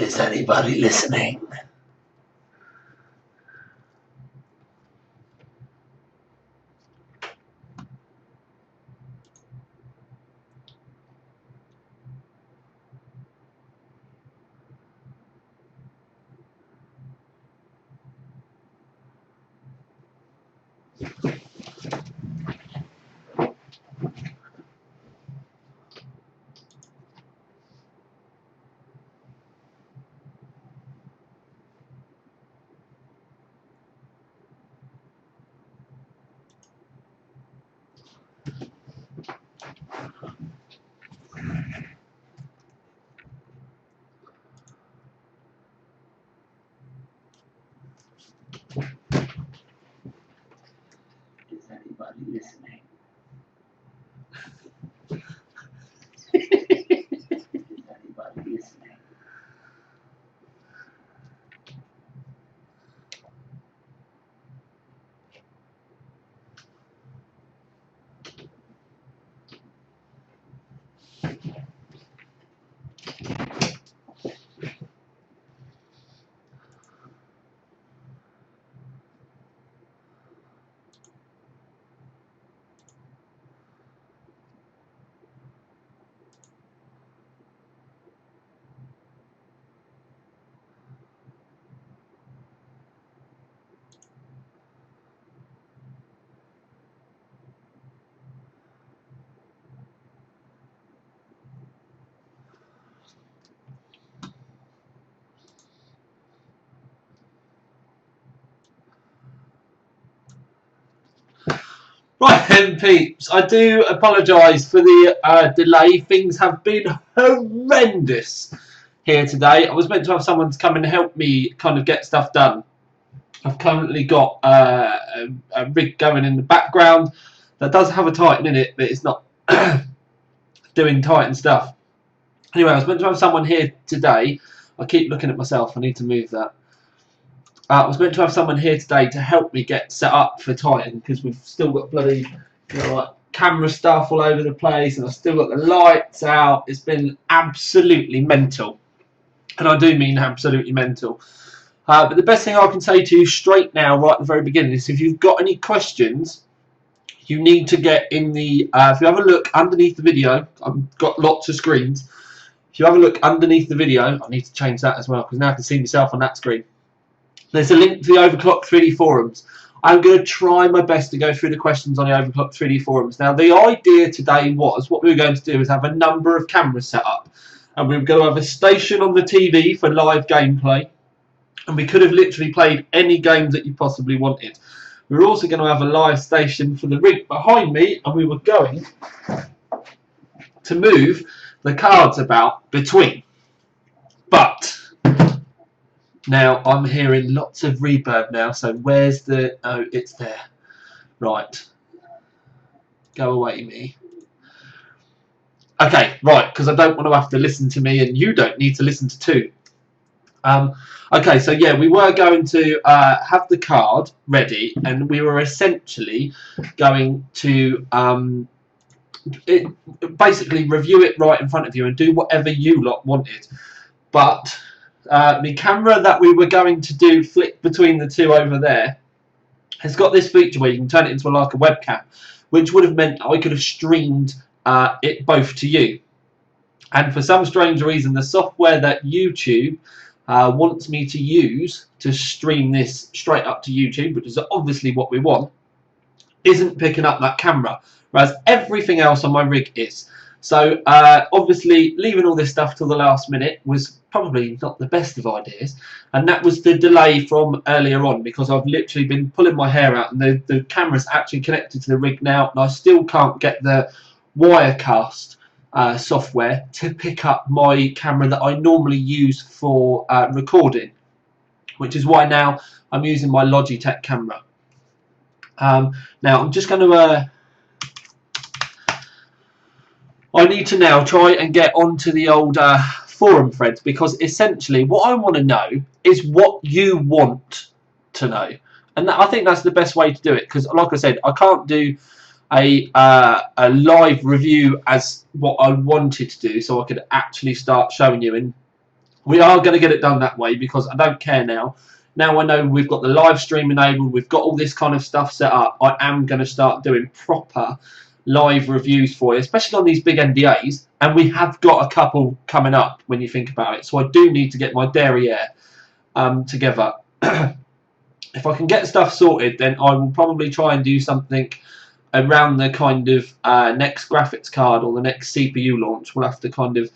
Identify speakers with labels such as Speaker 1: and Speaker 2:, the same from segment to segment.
Speaker 1: Is anybody listening? Is anybody listening? Is anybody listening? Right then, peeps, I do apologise for the delay. Things have been horrendous here today. I was meant to have someone to come and help me kind of get stuff done. I've currently got a rig going in the background that does have a Titan in it, but it's not doing Titan stuff. Anyway, I was meant to have someone here today. I keep looking at myself. I need to move that. I was meant to have someone here today to help me get set up for Titan because we've still got bloody like camera stuff all over the place, and I've still got the lights out. It's been absolutely mental, and I do mean absolutely mental. But the best thing I can say to you straight now, right at the very beginning, is if you've got any questions, you need to get in the. If you have a look underneath the video, I've got lots of screens. If you have a look underneath the video, I need to change that as well because now I can see myself on that screen. There's a link to the Overclock 3D forums. I'm going to try my best to go through the questions on the Overclock 3D forums. Now, the idea today was what we were going to do is have a number of cameras set up. And we were going to have a station on the TV for live gameplay. And we could have literally played any games that you possibly wanted. We were also going to have a live station for the rig behind me. And we were going to move the cards about between. But now I'm hearing lots of reverb now, so where's the... Oh, it's there. Right. Go away, me. Okay, right, because I don't want to have to listen to me, and you don't need to listen to two. Okay, so yeah, we were going to have the card ready, and we were essentially going to basically review it right in front of you and do whatever you lot wanted. But the camera that we were going to do flick between the two over there has got this feature where you can turn it into like a webcam, which would have meant I could have streamed it both to you. And for some strange reason, the software that YouTube wants me to use to stream this straight up to YouTube, which is obviously what we want, isn't picking up that camera, whereas everything else on my rig is. So obviously leaving all this stuff till the last minute was probably not the best of ideas, and that was the delay from earlier on, because I've literally been pulling my hair out and the camera's actually connected to the rig now, and I still can't get the Wirecast software to pick up my camera that I normally use for recording, which is why now I'm using my Logitech camera. Now I'm just going to I need to now try and get onto the old forum threads, because essentially what I want to know is what you want to know, and I think that's the best way to do it, because like I said, I can't do a live review as what I wanted to do, so I could actually start showing you. And We are going to get it done that way because I don't care now. Now I know we've got the live stream enabled, we've got all this kind of stuff set up. I am going to start doing proper live reviews for you, especially on these big NDAs. And we have got a couple coming up when you think about it. So I do need to get my derriere together. If I can get stuff sorted, then I will probably try and do something around the kind of next graphics card or the next CPU launch. We'll have to kind of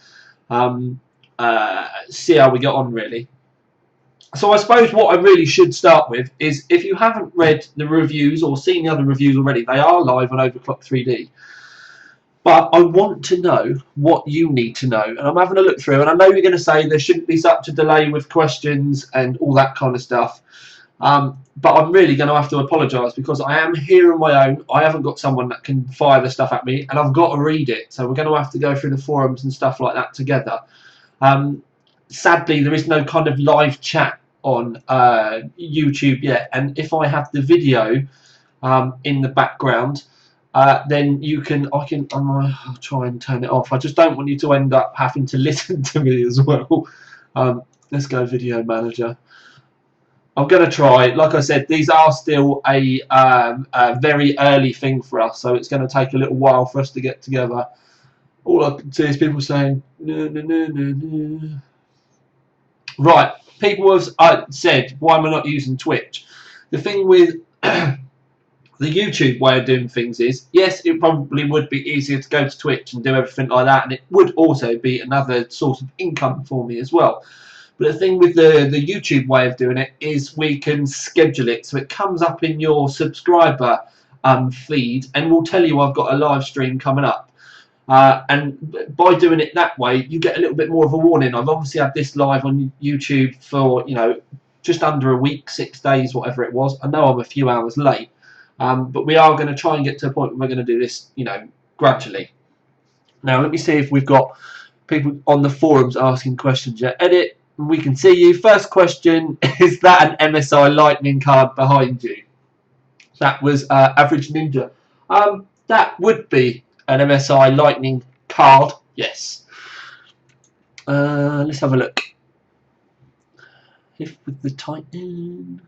Speaker 1: see how we get on, really. So I suppose what I really should start with is, if you haven't read the reviews or seen the other reviews already, they are live on Overclock 3D. But I want to know what you need to know. And I'm having a look through, and I know you're going to say there shouldn't be such a delay with questions and all that kind of stuff. But I'm really going to have to apologise because I am here on my own. I haven't got someone that can fire the stuff at me, and I've got to read it. So we're going to have to go through the forums and stuff like that together. Sadly, there is no kind of live chat on YouTube yet, and if I have the video in the background, then I'll try and turn it off. I just don't want you to end up having to listen to me as well. Let's go video manager. I'm going to try. Like I said, these are still a very early thing for us, so it's going to take a little while for us to get together. All I can see is people saying, no, no, no, no, no. Right, people have said, why am I not using Twitch? The thing with the YouTube way of doing things is, yes, it probably would be easier to go to Twitch and do everything like that, and it would also be another source of income for me as well. But the thing with the YouTube way of doing it is we can schedule it, so it comes up in your subscriber feed, and will tell you I've got a live stream coming up. And by doing it that way, you get a little bit more of a warning. I've obviously had this live on YouTube for, you know, just under a week, 6 days, whatever it was. I know I'm a few hours late, but we are going to try and get to a point where we're going to do this, you know, gradually. Now, let me see if we've got people on the forums asking questions yet. Edit, we can see you. First question, is that an MSI Lightning card behind you? That was Average Ninja. That would be an MSI Lightning card, yes. Let's have a look. If with the Titan.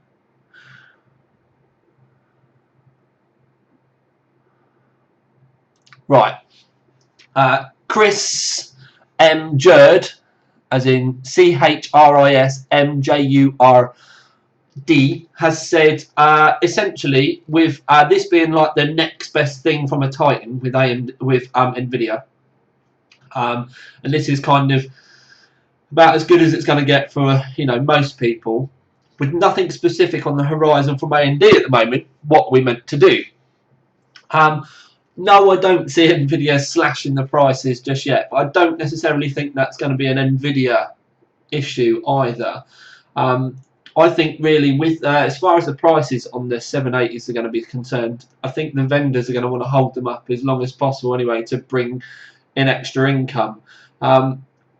Speaker 1: Right. Chris M. Jurd, as in CHRISMJURD, has said essentially, with this being like the next best thing from a Titan with NVIDIA, and this is kind of about as good as it's going to get for, you know, most people, with nothing specific on the horizon from AMD at the moment, what we meant to do. No, I don't see NVIDIA slashing the prices just yet, but I don't necessarily think that's going to be an NVIDIA issue either. I think really, with as far as the prices on the 780s are going to be concerned, I think the vendors are going to want to hold them up as long as possible anyway to bring in extra income.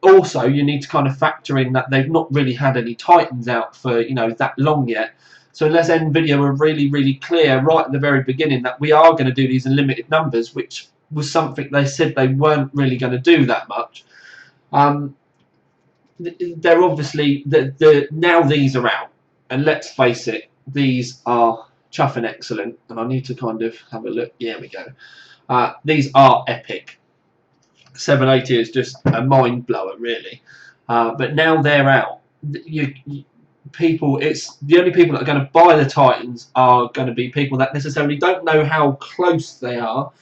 Speaker 1: Also, you need to kind of factor in that they've not really had any Titans out for, you know, that long yet. So unless NVIDIA were really, really clear right at the very beginning that we are going to do these in limited numbers, which was something they said they weren't really going to do that much, they're obviously now these are out, and let's face it, these are chuffing excellent. And I need to kind of have a look. Here we go. These are epic. 780 is just a mind blower, really. But now they're out. It's the only people that are going to buy the Titans are going to be people that necessarily don't know how close they are,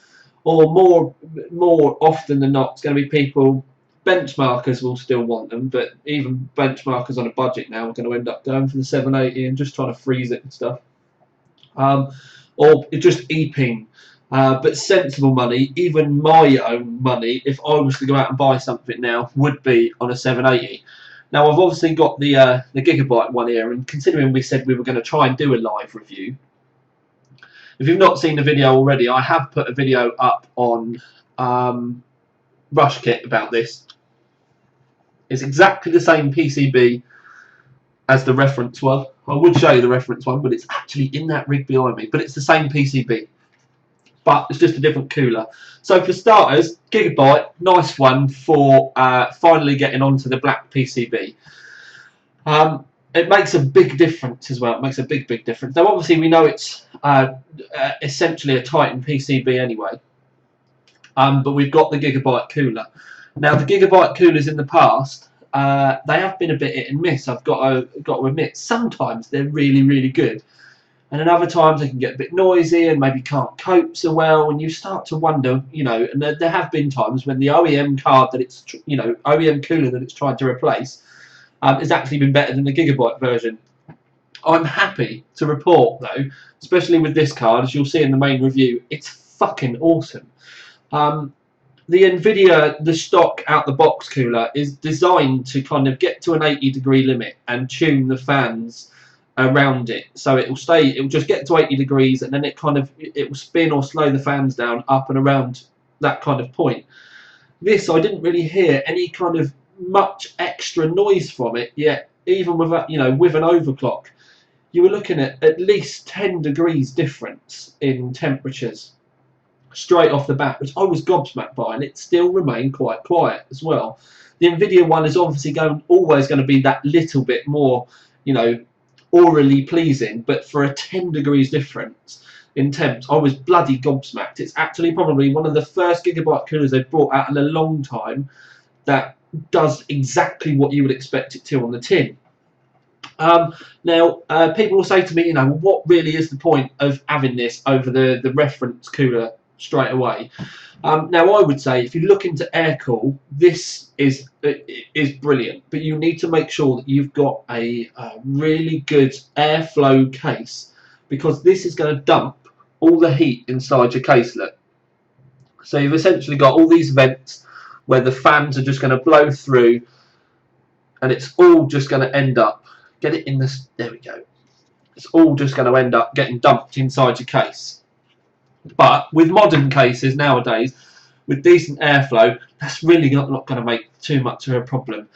Speaker 1: or more often than not, it's going to be people. Benchmarkers will still want them, but even benchmarkers on a budget now are going to end up going for the 780 and just trying to freeze it and stuff, or just eeping. But sensible money, even my own money, if I was to go out and buy something now, would be on a 780. Now, I've obviously got the Gigabyte one here, and considering we said we were going to try and do a live review, if you've not seen the video already, I have put a video up on RushKit about this. It's exactly the same PCB as the reference one. I would show you the reference one, but it's actually in that rig behind me. But it's the same PCB. but it's just a different cooler. So for starters, Gigabyte, nice one for finally getting onto the black PCB. It makes a big difference as well. It makes a big difference. Now, obviously, we know it's essentially a Titan PCB anyway, but we've got the Gigabyte cooler. Now, the Gigabyte coolers in the past, they have been a bit hit and miss. I've got to admit, sometimes they're really good, and then other times they can get a bit noisy and maybe can't cope so well. And you start to wonder, you know, and there have been times when the OEM card that it's, you know, OEM cooler that it's trying to replace has actually been better than the Gigabyte version. I'm happy to report though, especially with this card, as you'll see in the main review, it's fucking awesome. The Nvidia, the stock out the box cooler, is designed to kind of get to an 80-degree limit and tune the fans around it. So it will just get to 80 degrees, and then it will spin or slow the fans down up and around that kind of point. This, I didn't really hear any kind of much extra noise from it yet. Even with a, you know, with an overclock, you were looking at least 10 degrees difference in temperatures straight off the bat, which I was gobsmacked by, and it still remained quite quiet as well. The Nvidia one is obviously always going to be that little bit more, you know, orally pleasing, but for a 10 degrees difference in temps, I was bloody gobsmacked. It's actually probably one of the first Gigabyte coolers they've brought out in a long time that does exactly what you would expect it to on the tin. Now, people will say to me, you know, what really is the point of having this over the reference cooler straight away? Now, I would say if you're looking to air cool, this is brilliant, but you need to make sure that you've got a really good airflow case, because this is going to dump all the heat inside your caselet. So you've essentially got all these vents where the fans are just going to blow through, and it's all just going to end up, get it in this, there we go, it's all just going to end up getting dumped inside your case. But with modern cases nowadays, with decent airflow, that's really not going to make too much of a problem.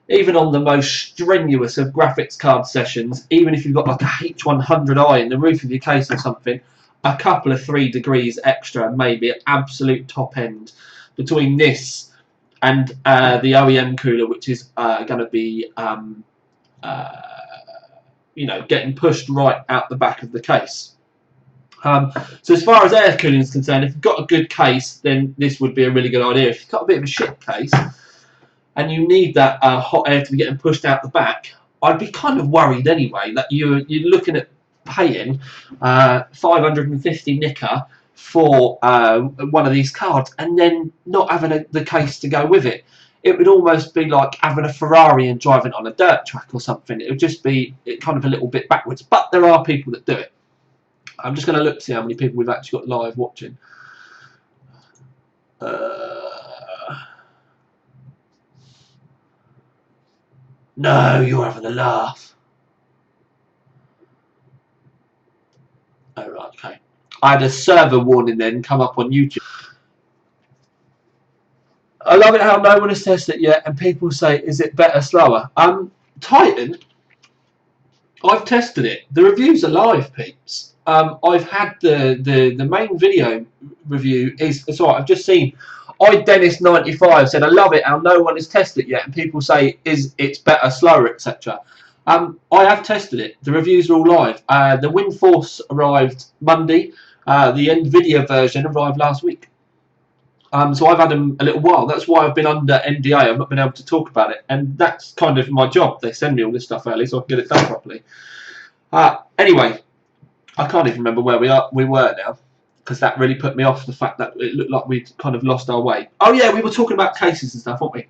Speaker 1: Even on the most strenuous of graphics card sessions, even if you've got like a H100i in the roof of your case or something, a couple of 3 degrees extra may be at absolute top end between this and the OEM cooler, which is going to be you know, getting pushed right out the back of the case. So as far as air cooling is concerned, if you've got a good case, then this would be a really good idea. If you've got a bit of a shit case and you need that hot air to be getting pushed out the back, I'd be kind of worried anyway that you're looking at paying 550 nicker for one of these cards and then not having the case to go with it. It would almost be like having a Ferrari and driving on a dirt track or something. It would just be kind of a little bit backwards. But there are people that do it. I'm just going to look to see how many people we've actually got live watching. No, you're having a laugh. Oh, right, okay. I had a server warning then come up on YouTube. I love it how no one has tested it yet, and people say, is it better, slower? Titan, I've tested it. The reviews are live, peeps. I've had the main video review it's alright. I've just seen Dennis95 said, I love it how no one has tested it yet, and people say it's better, slower, etc. I have tested it. The reviews are all live. The WindForce arrived Monday. The Nvidia version arrived last week. So I've had them a little while. That's why I've been under NDA. I've not been able to talk about it, and that's kind of my job. They send me all this stuff early so I can get it done properly. Anyway, I can't even remember where we were now, because that really put me off, the fact that it looked like we'd kind of lost our way. Oh yeah, we were talking about cases and stuff, weren't we?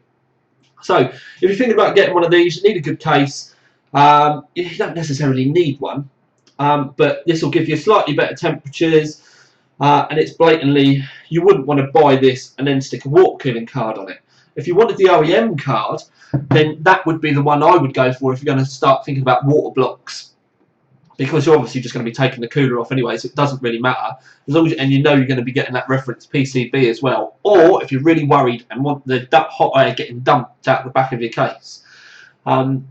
Speaker 1: So if you're thinking about getting one of these, you need a good case. You don't necessarily need one, but this will give you slightly better temperatures. And it's blatantly, you wouldn't want to buy this and then stick a water cooling card on it. If you wanted the OEM card, then that would be the one I would go for if you're going to start thinking about water blocks, because you're obviously just going to be taking the cooler off anyway, so it doesn't really matter, as long as and you know you're going to be getting that reference PCB as well. Or if you're really worried and want the hot air getting dumped out the back of your case, and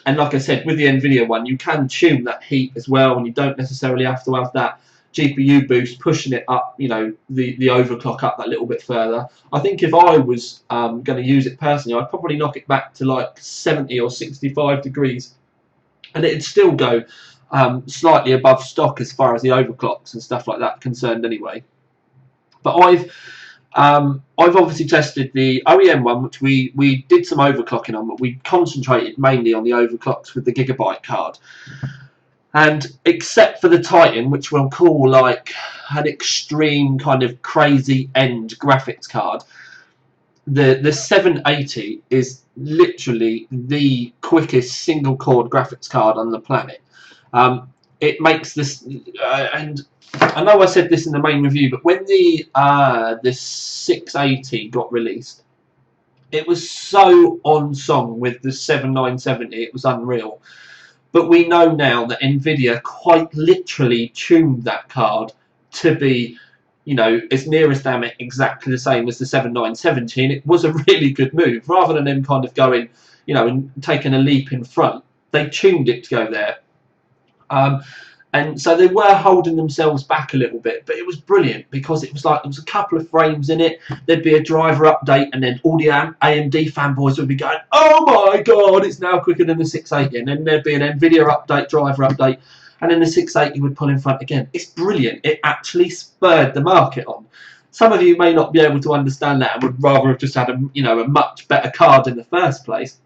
Speaker 1: like I said, with the Nvidia one, you can tune that heat as well, and you don't necessarily have to have that GPU boost, pushing it up, you know, the overclock up that little bit further. I think if I was going to use it personally, I'd probably knock it back to like 70 or 65 degrees, and it'd still go slightly above stock as far as the overclocks and stuff like that concerned anyway. But I've obviously tested the OEM one, which we did some overclocking on, but we concentrated mainly on the overclocks with the Gigabyte card. And except for the Titan, which we'll call like an extreme kind of crazy end graphics card, the 780 is literally the quickest single core graphics card on the planet. It makes this, and I know I said this in the main review, but when the 680 got released, it was so on song with the 7970, it was unreal. But we know now that Nvidia quite literally tuned that card to be, you know, as near as damn it exactly the same as the 7970, and it was a really good move. Rather than them kind of going, you know, and taking a leap in front, they tuned it to go there. And so they were holding themselves back a little bit, but it was brilliant because it was like there was a couple of frames in it. There'd be a driver update, and then all the AMD fanboys would be going, "Oh my god, it's now quicker than the 680!" And then there'd be an Nvidia update, driver update, and then the 680 would pull in front again. It's brilliant. It actually spurred the market on. Some of you may not be able to understand that and would rather have just had a, you know, a much better card in the first place.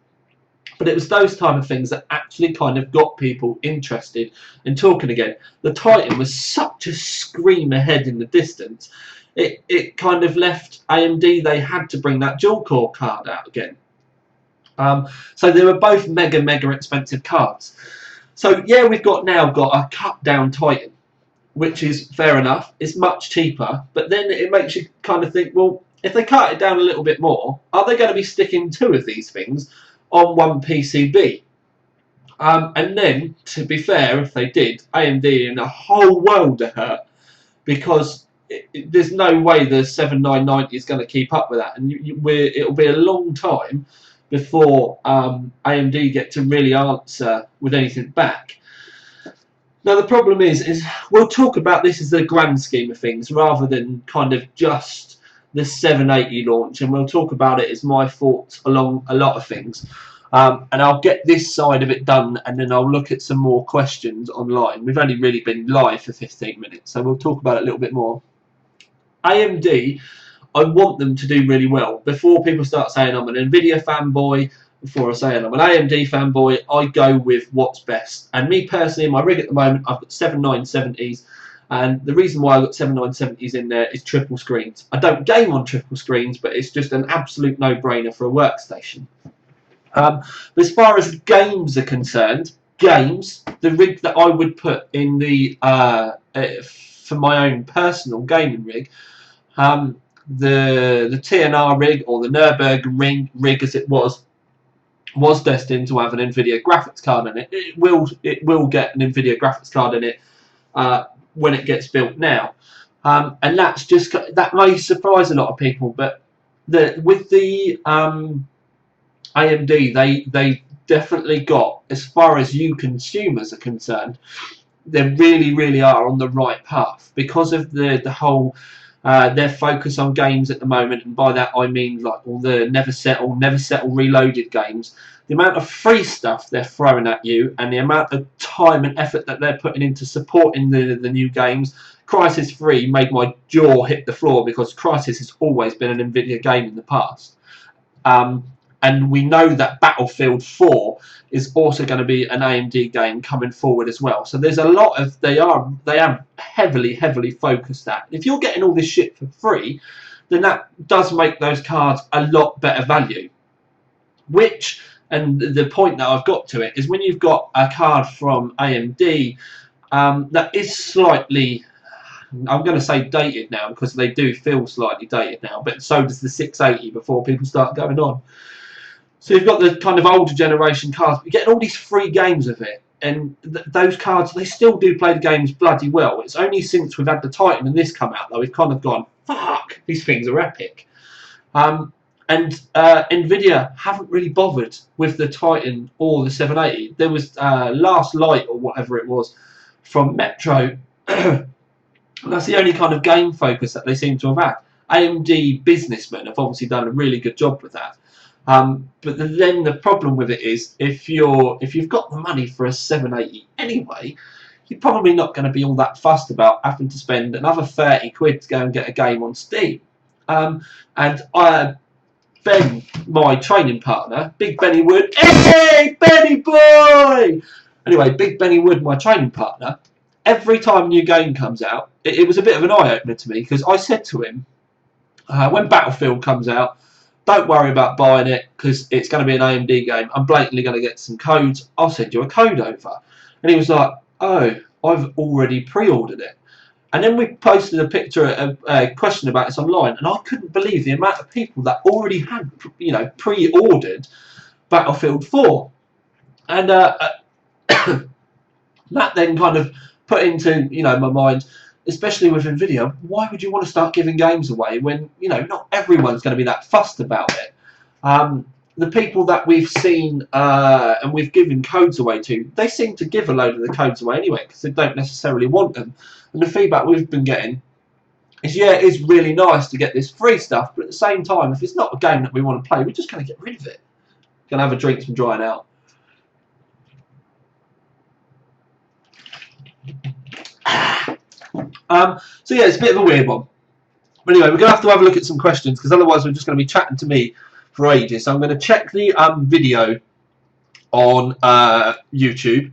Speaker 1: But it was those type of things that actually kind of got people interested in talking again. The Titan was such a scream ahead in the distance. It kind of left AMD, they had to bring that dual core card out again. So they were both mega expensive cards. So yeah, we've now got a cut down Titan, which is fair enough. It's much cheaper, but then it makes you kind of think, well, if they cut it down a little bit more, are they going to be sticking two of these things on one PCB? And then, to be fair, if they did, AMD in a whole world of hurt, because there's no way the 7990 is going to keep up with that, and it'll be a long time before AMD get to really answer with anything back. Now the problem is we'll talk about this as the grand scheme of things rather than kind of just the 780 launch, and we'll talk about it as my thoughts along a lot of things. And I'll get this side of it done, and then I'll look at some more questions online. We've only really been live for 15 minutes, so we'll talk about it a little bit more. AMD, I want them to do really well. Before people start saying I'm an Nvidia fanboy, before I say I'm an AMD fanboy, I go with what's best. And me personally, in my rig at the moment, I've got 7970s. And the reason why I've got 7970s in there is triple screens. I don't game on triple screens, but it's just an absolute no-brainer for a workstation. But as far as games are concerned, the rig that I would put in the for my own personal gaming rig, the TNR rig, or the Nürburgring rig as it was destined to have an Nvidia graphics card in it. It will get an Nvidia graphics card in it when it gets built now, and that may surprise a lot of people. But with the AMD, they definitely got, as far as you consumers are concerned, they really are on the right path because of the whole their focus on games at the moment, and by that I mean like all the never settle reloaded games. The amount of free stuff they're throwing at you, and the amount of time and effort that they're putting into supporting the new games. Crysis 3 made my jaw hit the floor because Crysis has always been an Nvidia game in the past. And we know that Battlefield 4 is also going to be an AMD game coming forward as well. So there's a lot of, they are heavily focused at. If you're getting all this shit for free, then that does make those cards a lot better value. Which, and the point that I've got to it, is when you've got a card from AMD that is slightly, I'm going to say dated now because they do feel slightly dated now, but so does the 680 before people start going on. So you've got the kind of older generation cards, but you're getting all these free games of it, and those cards, they still do play the games bloody well. It's only since we've had the Titan and this come out that we've kind of gone, fuck, these things are epic. And Nvidia haven't really bothered with the Titan or the 780. There was Last Light or whatever it was from Metro And that's the only kind of game focus that they seem to have had. AMD businessmen have obviously done a really good job with that. But then the problem with it is if you've got the money for a 780 anyway, you're probably not going to be all that fussed about having to spend another 30 quid to go and get a game on Steam. And Ben, my training partner, Big Benny Wood, hey, Benny boy! Anyway, Big Benny Wood, my training partner, every time a new game comes out, it was a bit of an eye-opener to me, because I said to him, when Battlefield comes out, don't worry about buying it, because it's going to be an AMD game. I'm blatantly going to get some codes. I'll send you a code over. And he was like, oh, I've already pre-ordered it. And then we posted a picture, a question about this online, and I couldn't believe the amount of people that already had, pre-ordered Battlefield 4. And that then kind of put into, my mind, especially with Nvidia, why would you want to start giving games away when, not everyone's going to be that fussed about it? The people that we've seen and we've given codes away to, they seem to give a load of the codes away anyway because they don't necessarily want them. And the feedback we've been getting is, yeah, it is really nice to get this free stuff, but at the same time, if it's not a game that we want to play, we're just going to get rid of it. Going to have a drink from drying out. So yeah, it's a bit of a weird one. But anyway, we're going to have a look at some questions because otherwise we're just going to be chatting to me for ages. So I'm going to check the video on YouTube.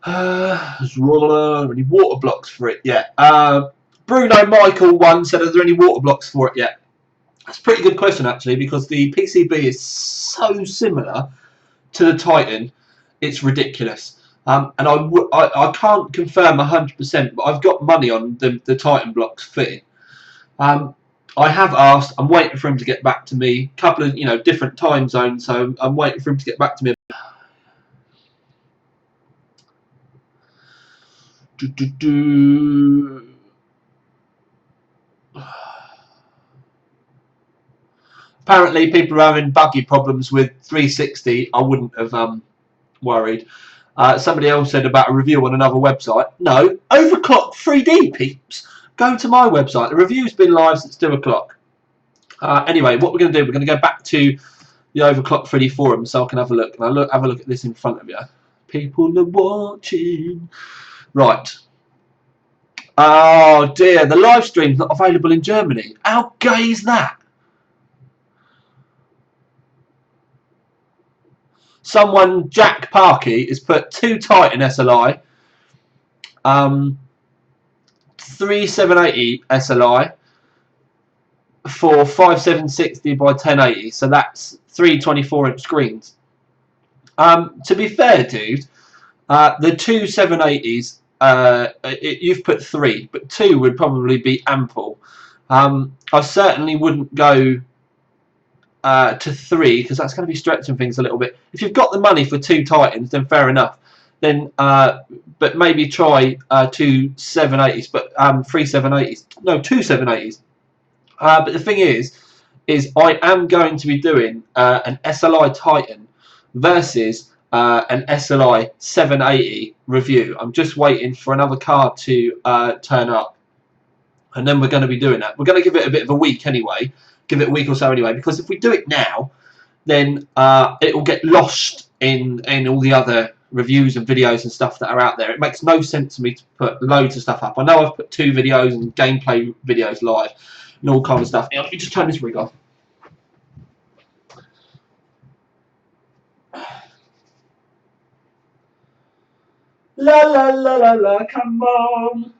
Speaker 1: Any water blocks for it yet? Bruno Michael 1 said, are there any water blocks for it yet? That's a pretty good question actually, because the PCB is so similar to the Titan, it's ridiculous. And I can't confirm 100%, but I've got money on the Titan blocks fitting. I have asked. I'm waiting for him to get back to me. A couple of different time zones, so I'm waiting for him to get back to me. Apparently, people are having buggy problems with 360. I wouldn't have worried. Somebody else said about a review on another website. No, Overclock 3D, peeps. Go to my website. The review's been live since 2 o'clock. Anyway, what we're going to do, we're going to go back to the Overclock 3D forum so I can have a look. And have a look at this in front of you. People are watching. Right. Oh dear, the live stream's not available in Germany. How gay is that? Someone, Jack Parkey, has put 2 Titan SLI, 3780 SLI for 5760 by 1080. So that's 3 24-inch screens. To be fair, dude, the 2 780s, you've put 3, but 2 would probably be ample. I certainly wouldn't go to 3 because that's going to be stretching things a little bit. If you've got the money for 2 Titans, then fair enough. Then, but maybe try 2 780s, but 3 780s. No, 2 780s. But the thing is I am going to be doing an SLI Titan versus an SLI 780 review. I'm just waiting for another card to turn up, and then we're going to be doing that. We're going to give it a bit of a week anyway. Give it a week or so anyway, because if we do it now, then it will get lost in all the other reviews and videos and stuff that are out there. It makes no sense to me to put loads of stuff up. I know I've put 2 videos and gameplay videos live and all kind of stuff. Now, let me just turn this rig off. La la la la la, come on.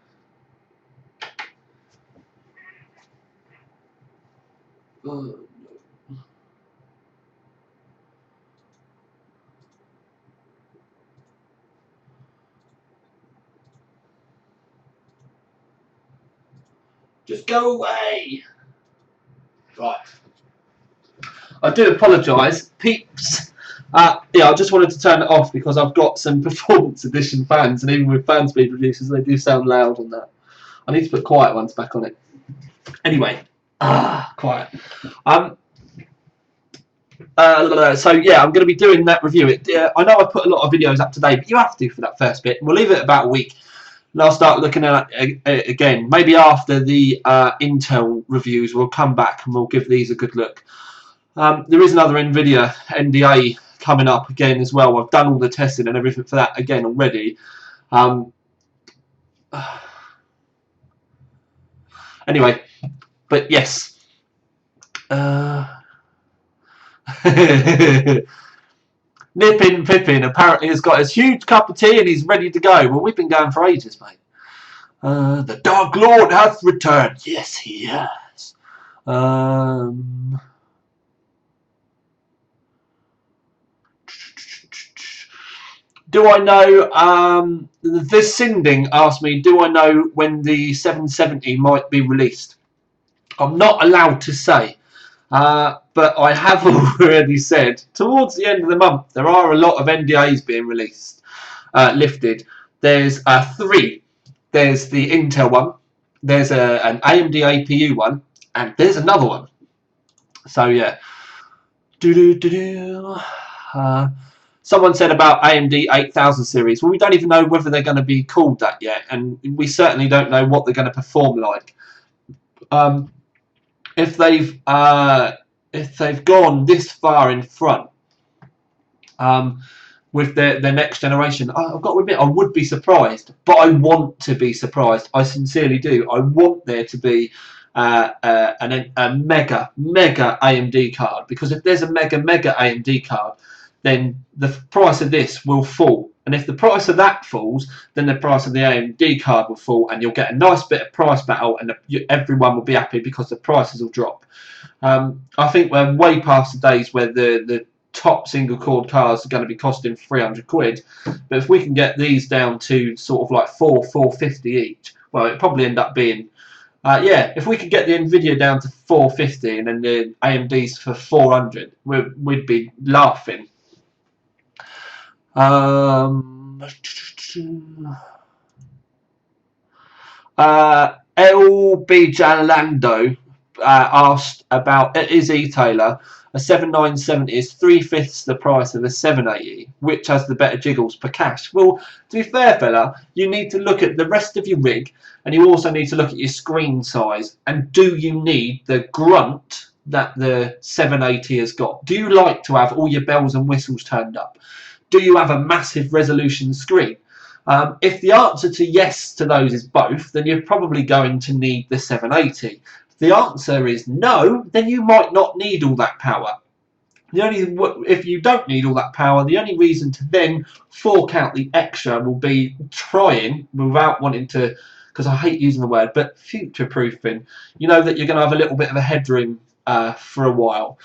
Speaker 1: Just go away. Right. I do apologise, peeps. Yeah, I just wanted to turn it off because I've got some performance edition fans, and even with fan speed reducers, they do sound loud on that. I need to put quiet ones back on it. Anyway, quiet. So yeah, I'm going to be doing that review. I know I put a lot of videos up today, but you have to for that first bit. We'll leave it about a week. And I'll start looking at it again. Maybe after the Intel reviews, we'll come back and we'll give these a good look. There is another NVIDIA NDA coming up again as well. I've done all the testing and everything for that again already. Anyway, but yes. Nippin Pippin apparently has got his huge cup of tea and he's ready to go. Well, we've been going for ages, mate. The Dark Lord hath returned. Yes, he has. Do I know? This Sinding asked me, do I know when the 770 might be released? I'm not allowed to say. But I have already said, towards the end of the month, there are a lot of NDAs being released, lifted. There's 3. There's the Intel one, there's an AMD APU one, and there's another one. So, yeah. Someone said about AMD 8000 series. Well, we don't even know whether they're going to be called that yet, and we certainly don't know what they're going to perform like. If they've gone this far in front with their next generation, I've got to admit I would be surprised, but I want to be surprised. I sincerely do. I want there to be a mega AMD card, because if there's a mega AMD card, then the price of this will fall. And if the price of that falls, then the price of the AMD card will fall, and you'll get a nice bit of price battle, and everyone will be happy because the prices will drop. I think we're way past the days where the top single core cars are going to be costing 300 quid. But if we can get these down to sort of like 450 each, well, it'd probably end up being, yeah, if we could get the Nvidia down to 450 and then the AMDs for 400, we'd be laughing. El B. Jalando asked about, is E-Tailor, a 7970 is 3/5 the price of a 780, which has the better jiggles per cache? Well, to be fair, fella, you need to look at the rest of your rig, and you also need to look at your screen size, and do you need the grunt that the 780 has got? Do you like to have all your bells and whistles turned up? Do you have a massive resolution screen? If the answer to yes to those is both, then you're probably going to need the 780. If the answer is no, then you might not need all that power. If you don't need all that power, the only reason to then fork out the extra will be trying, without wanting to, because I hate using the word, but future-proofing. You know that you're going to have a little bit of a headroom for a while.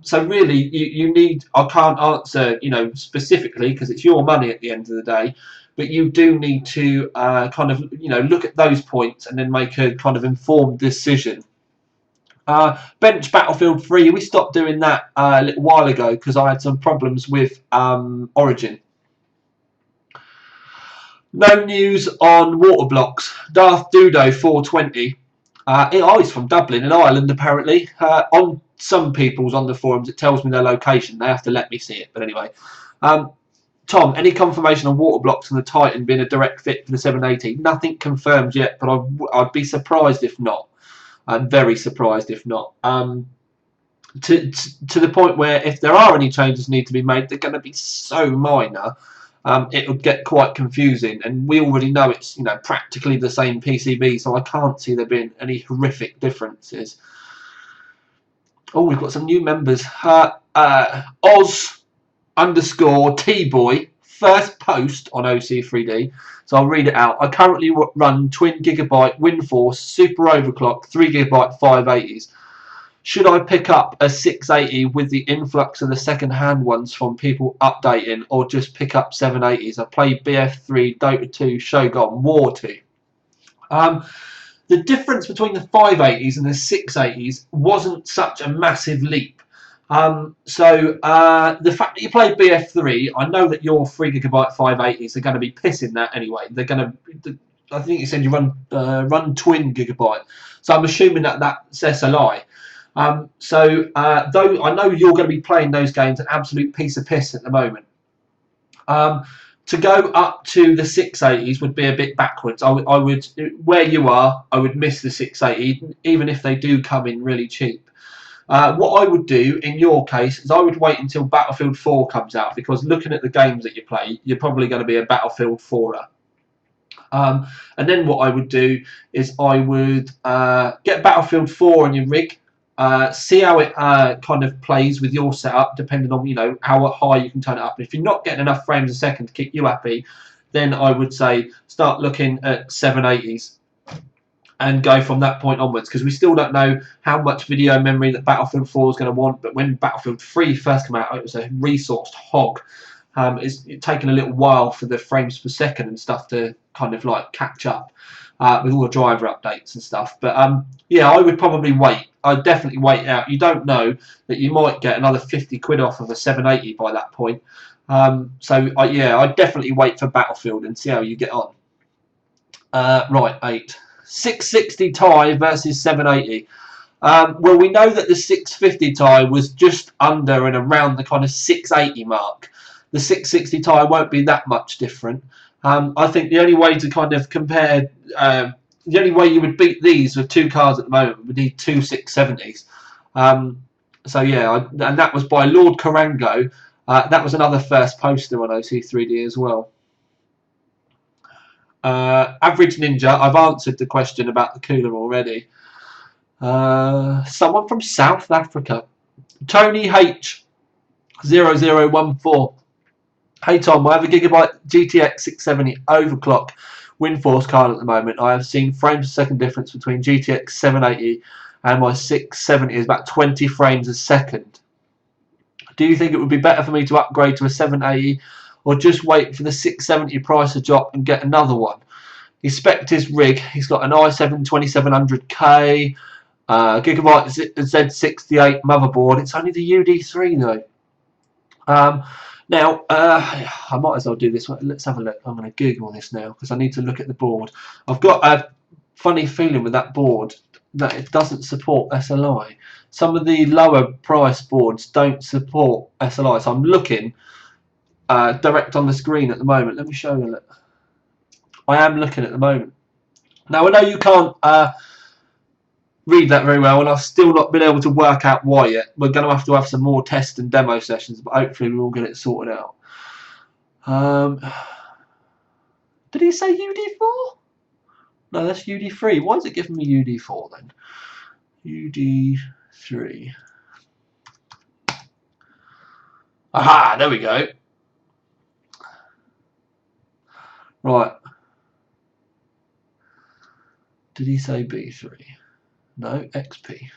Speaker 1: So really, you need, I can't answer, specifically, because it's your money at the end of the day, but you do need to kind of, look at those points and then make a kind of informed decision. Bench Battlefield 3, we stopped doing that a little while ago because I had some problems with Origin. No news on water blocks. Darth Dudo 420. He's from Dublin in Ireland, apparently. On some people's on the forums, it tells me their location. They have to let me see it. But anyway. Tom, any confirmation on water blocks and the Titan being a direct fit for the 780? Nothing confirmed yet, but I'd be surprised if not. I'm very surprised if not. To the point where if there are any changes need to be made, they're going to be so minor. It would get quite confusing, and we already know it's practically the same PCB, so I can't see there being any horrific differences. Oh, we've got some new members. Oz_T-Boy, first post on OC3D, so I'll read it out. I currently run twin Gigabyte WinForce Super Overclock 3GB 580s. Should I pick up a 680 with the influx of the second-hand ones from people updating, or just pick up 780s? I play BF3, Dota 2, Shogun, War 2. The difference between the 580s and the 680s wasn't such a massive leap. So the fact that you play BF3, I know that your 3GB 580s are going to be pissing that anyway. They're going to, I think you said you run twin Gigabyte, so I'm assuming that that's SLI. So though I know you're going to be playing those games an absolute piece of piss at the moment. to go up to the 680s would be a bit backwards. I would, where you are, I would miss the 680, even if they do come in really cheap. What I would do in your case is I would wait until Battlefield 4 comes out, because looking at the games that you play, you're probably going to be a Battlefield 4er. And then what I would do is I would get Battlefield 4 on your rig, see how it kind of plays with your setup, depending on, you know, how high you can turn it up. And if you're not getting enough frames a second to keep you happy, then I would say start looking at 780s and go from that point onwards, because we still don't know how much video memory that Battlefield 4 is going to want. But when Battlefield 3 first came out, it was a resourced hog. It's taken a little while for the frames per second and stuff to kind of like catch up with all the driver updates and stuff. But yeah, I would probably wait. I'd definitely wait out. You don't know that you might get another 50 quid off of a 780 by that point. Yeah, I'd definitely wait for Battlefield and see how you get on. Right, 8. 660 Ti versus 780. Well, we know that the 650 Ti was just under and around the kind of 680 mark. The 660 Ti won't be that much different. I think the only way to kind of compare, the only way you would beat these with two cars at the moment would need two 670s. So yeah, and that was by Lord Karango. That was another first poster on OC3D as well. Average Ninja, I've answered the question about the cooler already. Someone from South Africa. Tony H0014. Hey Tom, I have a Gigabyte GTX780 Overclock WindForce card at the moment. I have seen frames per second difference between GTX780 and my 670 is about 20 frames a second. Do you think it would be better for me to upgrade to a 780 or just wait for the 670 price to drop and get another one? He spec'd his rig. He's got an i7 2700K, Gigabyte Z68 motherboard. It's only the UD3 though. Now, I might as well do this. Let's have a look. I'm going to Google this now because I need to look at the board. I've got a funny feeling with that board that it doesn't support SLI. Some of the lower price boards don't support SLI. So I'm looking direct on the screen at the moment. Let me show you. Look. I am looking at the moment. Now, I know you can't read that very well, and I've still not been able to work out why yet. We're going to have some more test and demo sessions, but hopefully we'll get it sorted out. Did he say UD4? No, that's UD3. Why is it giving me UD4 then? UD3. Aha, there we go. Right. Did he say B3? No, XP.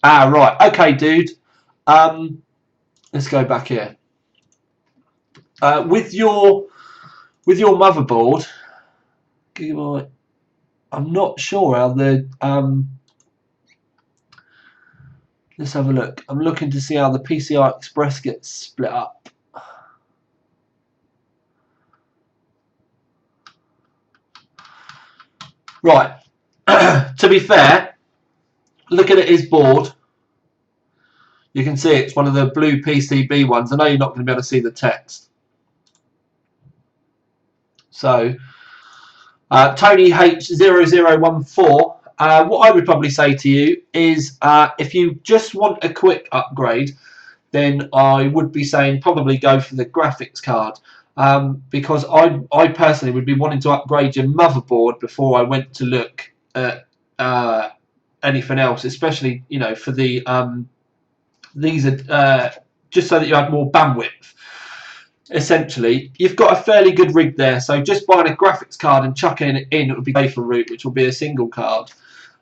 Speaker 1: Ah, right. Okay, dude. Let's go back here. With your motherboard, Gigabyte, I'm not sure how the let's have a look. I'm looking to see how the PCI Express gets split up. Right. To be fair, looking at his board, you can see it's one of the blue PCB ones. I know you're not going to be able to see the text. So, Tony H0014, what I would probably say to you is if you just want a quick upgrade, then I would be saying probably go for the graphics card. Because I personally would be wanting to upgrade your motherboard before I went to look at anything else, especially, you know, for the these are just so that you have more bandwidth. Essentially, you've got a fairly good rig there, so just buying a graphics card and chucking it in, it would be safer route, which will be a single card.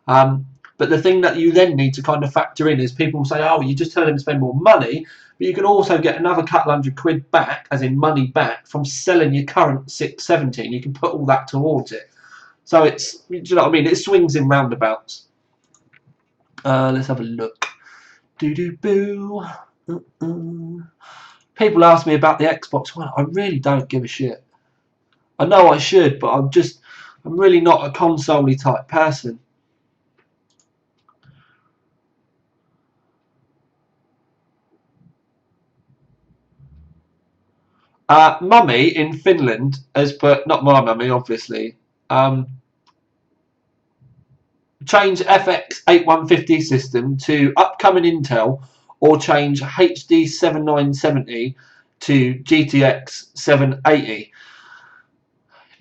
Speaker 1: But the thing that you then need to kind of factor in is people say, oh, you just tell them to spend more money, but you can also get another couple £100 back, as in money back, from selling your current 670, and you can put all that towards it. So it's, do you know what I mean? It swings in roundabouts. Let's have a look. Doo-doo-boo. People ask me about the Xbox One. I really don't give a shit. I know I should, but I'm really not a console-y type person. Mummy in Finland has put, not my mummy, obviously, change FX 8150 system to upcoming Intel or change HD 7970 to GTX 780.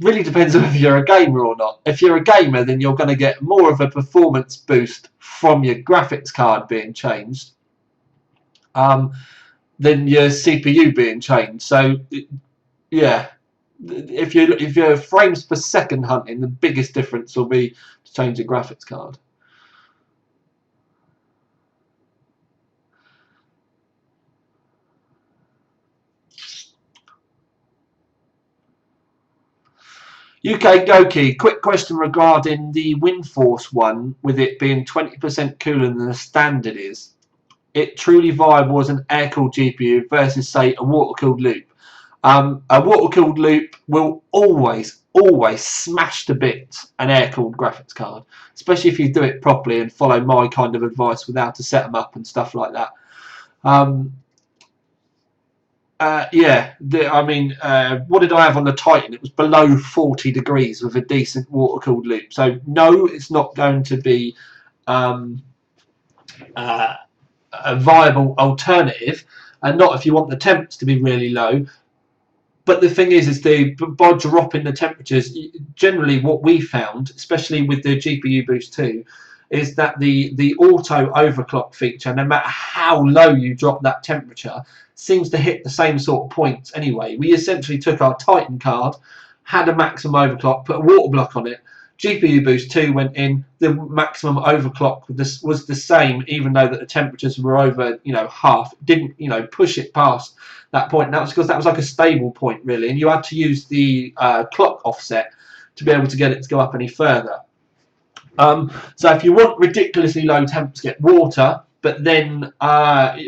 Speaker 1: Really depends on if you're a gamer or not. If you're a gamer, then you're going to get more of a performance boost from your graphics card being changed than your CPU being changed. So, yeah, if you're frames per second hunting, the biggest difference will be to change your graphics card. UK Goki, quick question regarding the WindForce one, with it being 20% cooler than the standard is. It truly viable as an air-cooled GPU versus, say, a water-cooled loop. A water-cooled loop will always smash to bits an air-cooled graphics card, especially if you do it properly and follow my kind of advice with how to set them up and stuff like that. Yeah, I mean, what did I have on the Titan? It was below 40 degrees with a decent water-cooled loop. So, no, it's not going to be a viable alternative, and not if you want the temps to be really low. But the thing is by dropping the temperatures, generally what we found, especially with the GPU Boost 2, is that the auto overclock feature, no matter how low you drop that temperature, seems to hit the same sort of points anyway. We essentially took our Titan card, had a maximum overclock, put a water block on it, GPU Boost 2 went in, the maximum overclock was the same, even though that the temperatures were over, half. Didn't, push it past that point. And that was because that was like a stable point, really, and you had to use the clock offset to be able to get it to go up any further. So if you want ridiculously low temps, get water, but then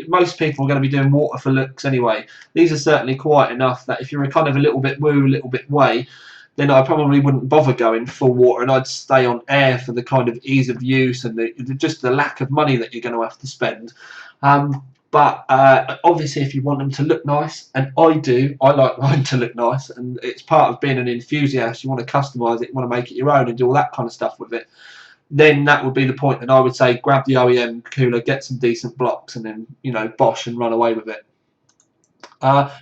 Speaker 1: most people are going to be doing water for looks anyway. These are certainly quiet enough that if you're kind of a little bit woo, a little bit way, then I probably wouldn't bother going full water, and I'd stay on air for the kind of ease of use and just the lack of money that you're going to have to spend. But obviously, if you want them to look nice, and I like mine to look nice, and it's part of being an enthusiast. You want to customise it, you want to make it your own, and do all that kind of stuff with it. Then that would be the point. Then I would say grab the OEM cooler, get some decent blocks, and then bosh and run away with it.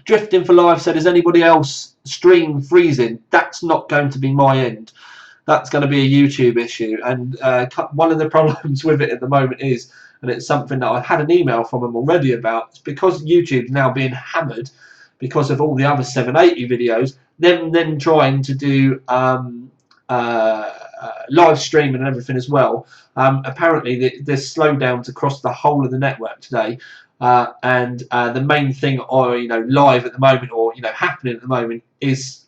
Speaker 1: Drifting for Life said, "Is anybody else stream freezing?" That's not going to be my end. That's going to be a YouTube issue. And one of the problems with it at the moment is, and it's something that I've had an email from them already about, it's because YouTube's now being hammered because of all the other 780 videos, them then trying to do live streaming and everything as well. Apparently, there's slowdowns across the whole of the network today. And the main thing, or live at the moment, or happening at the moment, is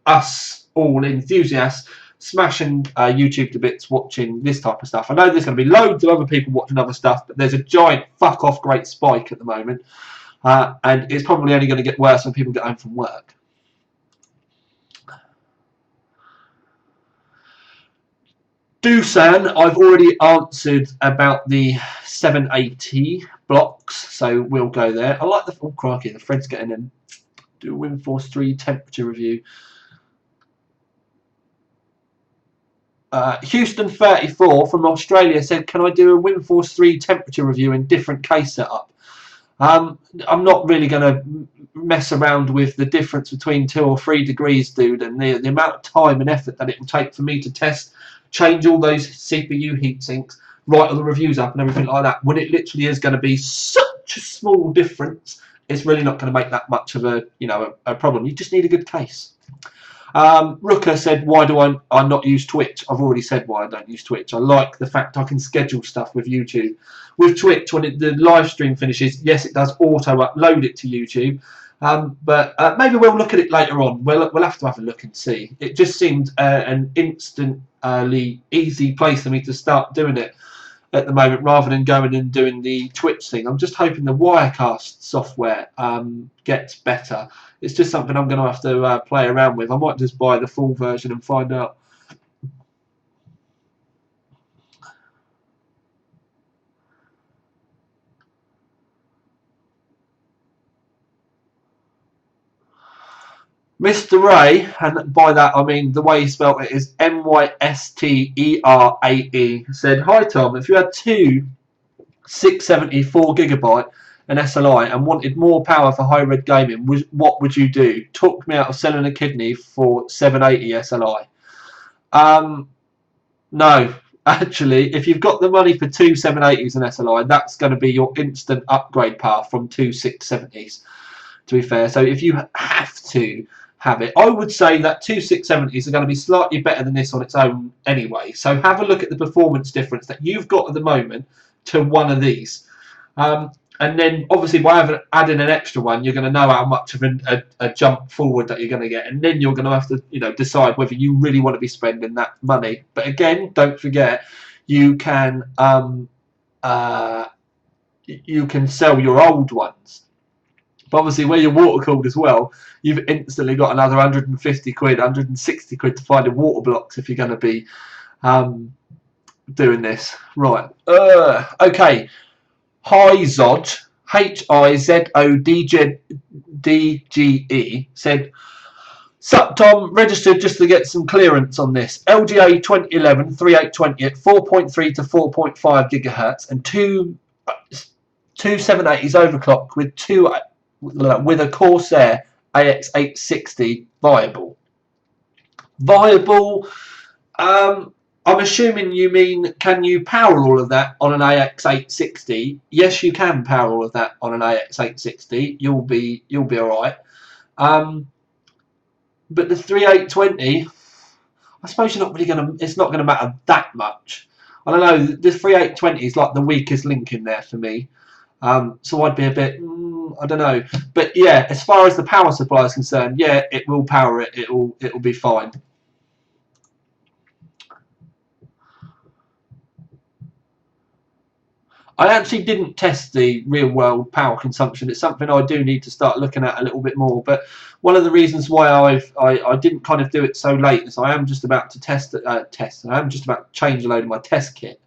Speaker 1: us all enthusiasts smashing YouTube to bits, watching this type of stuff. I know there's going to be loads of other people watching other stuff, but there's a giant fuck off great spike at the moment, and it's probably only going to get worse when people get home from work. Dusan, I've already answered about the 780 blocks, so we'll go there. I like the crikey, the Fred's getting in. Do a WindForce 3 temperature review. Houston 34 from Australia said, "Can I do a WindForce 3 temperature review in different case setup?" I'm not really going to mess around with the difference between 2 or 3 degrees, dude, and the amount of time and effort that it will take for me to test, change all those CPU heat sinks, write all the reviews up and everything like that, when it literally is going to be such a small difference. It's really not going to make that much of a problem. You just need a good case. Rooker said, "Why do I not use Twitch?" I've already said why I don't use Twitch. I like the fact I can schedule stuff with YouTube. With Twitch, when the live stream finishes, yes, it does auto upload it to YouTube, but maybe we'll look at it later on. We'll have to have a look and see. It just seemed an instantly easy place for me to start doing it at the moment, rather than going and doing the Twitch thing. I'm just hoping the Wirecast software gets better. It's just something I'm going to have to play around with. I might just buy the full version and find out. Mr. Ray, and by that I mean the way he spelt it is Mysterae, said, "Hi Tom, if you had two 674 gigabyte and SLI and wanted more power for high res gaming, what would you do? Talked me out of selling a kidney for 780 SLI." No, actually, if you've got the money for two 780s and SLI, that's going to be your instant upgrade path from two 670s, to be fair. So if you have to have it, I would say that two 670s are going to be slightly better than this on its own anyway. So have a look at the performance difference that you've got at the moment to one of these. And then obviously by adding an extra one, you're going to know how much of a jump forward that you're going to get, and then you're going to have to decide whether you really want to be spending that money. But again, don't forget, you can sell your old ones. But obviously where you're water cooled as well, you've instantly got another 150 quid, 160 quid to find in water blocks if you're going to be doing this. Right. Okay. Hizodge, Hizodge said, "Sup Tom, registered just to get some clearance on this. LGA 2011 3820 at 4.3 to 4.5 gigahertz and two 780s overclock with a Corsair AX860 viable." Viable. I'm assuming you mean, can you power all of that on an AX860? Yes, you can power all of that on an AX860. You'll be all right. But the 3820, I suppose you're not really gonna. It's not gonna matter that much. I don't know. The 3820 is like the weakest link in there for me. So I'd be a bit. I don't know. But yeah, as far as the power supply is concerned, yeah, it will power it. It'll be fine. I actually didn't test the real world power consumption. It's something I do need to start looking at a little bit more. But one of the reasons why I didn't kind of do it so late is I am just about to test. I am just about to change a load of my test kit.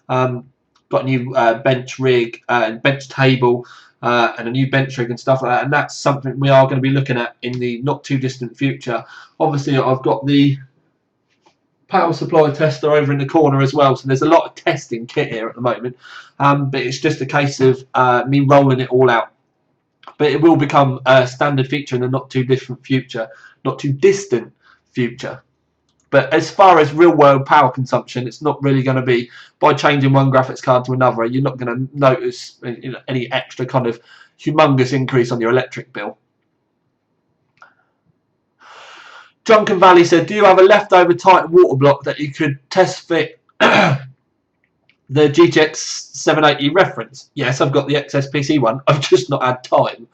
Speaker 1: Got a new bench rig and bench table and a new bench rig and stuff like that. And that's something we are going to be looking at in the not too distant future. Obviously, I've got the power supply tester over in the corner as well, so there's a lot of testing kit here at the moment, but it's just a case of me rolling it all out. But it will become a standard feature in the not too distant future. But as far as real world power consumption, it's not really going to be by changing one graphics card to another. You're not going to notice any extra kind of humongous increase on your electric bill. Drunken Valley said, "Do you have a leftover tight water block that you could test fit the GTX 780 reference?" Yes, I've got the XSPC one. I've just not had time.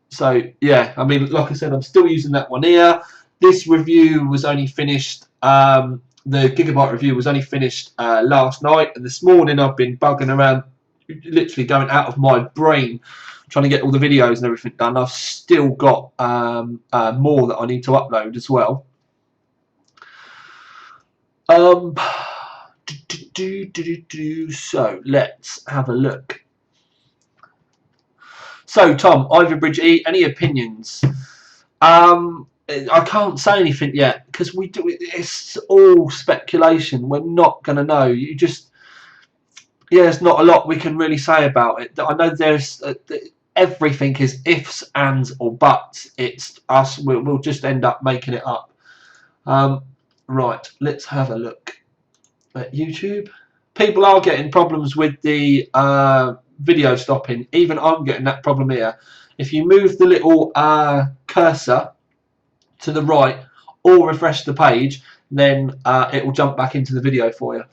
Speaker 1: So yeah, I mean, like I said, I'm still using that one here. This review was only finished. The Gigabyte review was only finished last night, and this morning I've been bugging around, literally going out of my brain, trying to get all the videos and everything done. I've still got more that I need to upload as well. So let's have a look. So Tom, Ivy Bridge E, any opinions? I can't say anything yet because it's all speculation. We're not going to know. There's not a lot we can really say about it. I know there's everything is ifs, ands, or buts. It's us. We'll just end up making it up. Right, let's have a look at YouTube. People are getting problems with the video stopping. Even I'm getting that problem here. If you move the little cursor to the right or refresh the page, then it will jump back into the video for you.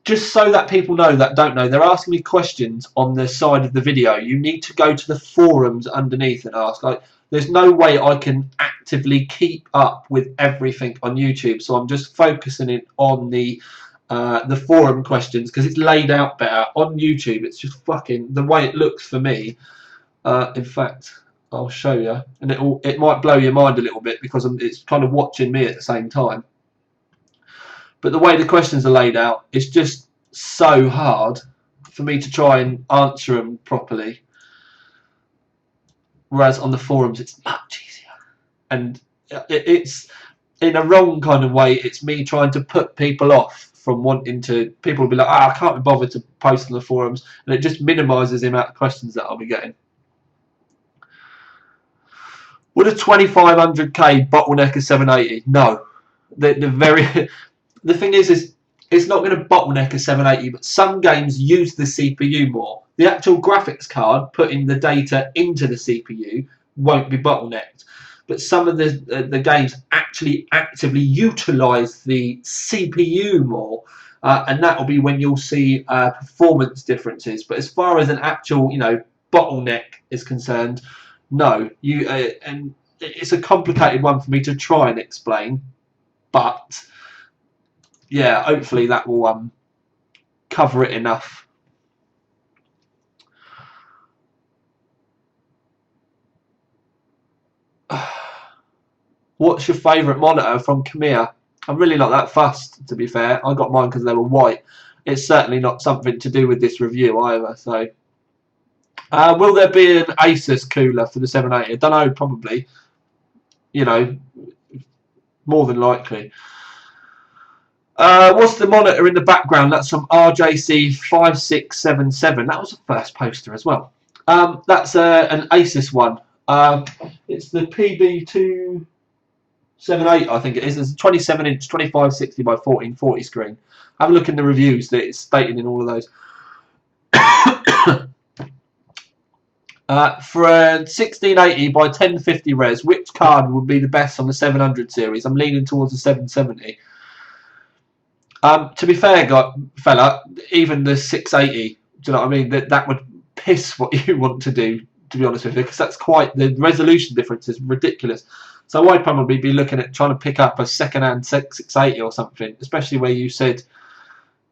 Speaker 1: Just so that people know that don't know, they're asking me questions on the side of the video. You need to go to the forums underneath and ask. Like, there's no way I can actively keep up with everything on YouTube, so I'm just focusing it on the forum questions because it's laid out better on YouTube. It's just fucking the way it looks for me. In fact, I'll show you, and it might blow your mind a little bit because it's kind of watching me at the same time. But the way the questions are laid out, it's just so hard for me to try and answer them properly. whereas on the forums it's much easier. And it's in a wrong kind of way. It's me trying to put people off from wanting to. People will be like, I can't be bothered to post on the forums, and it just minimises the amount of questions that I'll be getting. Would a 2500K bottleneck a 780? No. The thing is it's not going to bottleneck a 780, but some games use the CPU more. The actual graphics card putting the data into the CPU won't be bottlenecked, but some of the games actually actively utilize the CPU more, and that will be when you'll see performance differences. But as far as an actual, bottleneck is concerned, no. And it's a complicated one for me to try and explain, but yeah, hopefully that will cover it enough. What's your favourite monitor from Camille? I'm really not that fussed, to be fair. I got mine because they were white. It's certainly not something to do with this review either. So, will there be an Asus cooler for the 780? I don't know, probably. More than likely. What's the monitor in the background? That's from RJC5677. That was the first poster as well. That's an Asus one. It's the PB278, I think it is. It's a 27-inch, 2560 by 1440 screen. Have a look in the reviews that it's stated in all of those. For a 1680 by 1050 res, which card would be the best on the 700 series? I'm leaning towards the 770. To be fair, fella, even the 680, do you know what I mean? That would piss what you want to do, to be honest with you, because that's the resolution difference is ridiculous. So I'd probably be looking at trying to pick up a second-hand 680 or something, especially where you said,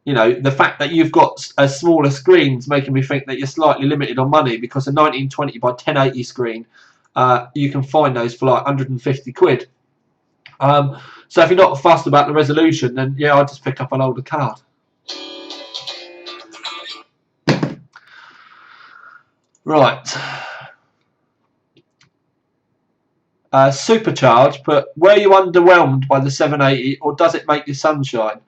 Speaker 1: the fact that you've got a smaller screen is making me think that you're slightly limited on money, because a 1920 by 1080 screen, you can find those for like 150 quid. So if you're not fussed about the resolution, then yeah, I'll just pick up an older card. Right. Supercharged, but were you underwhelmed by the 780, or does it make your sunshine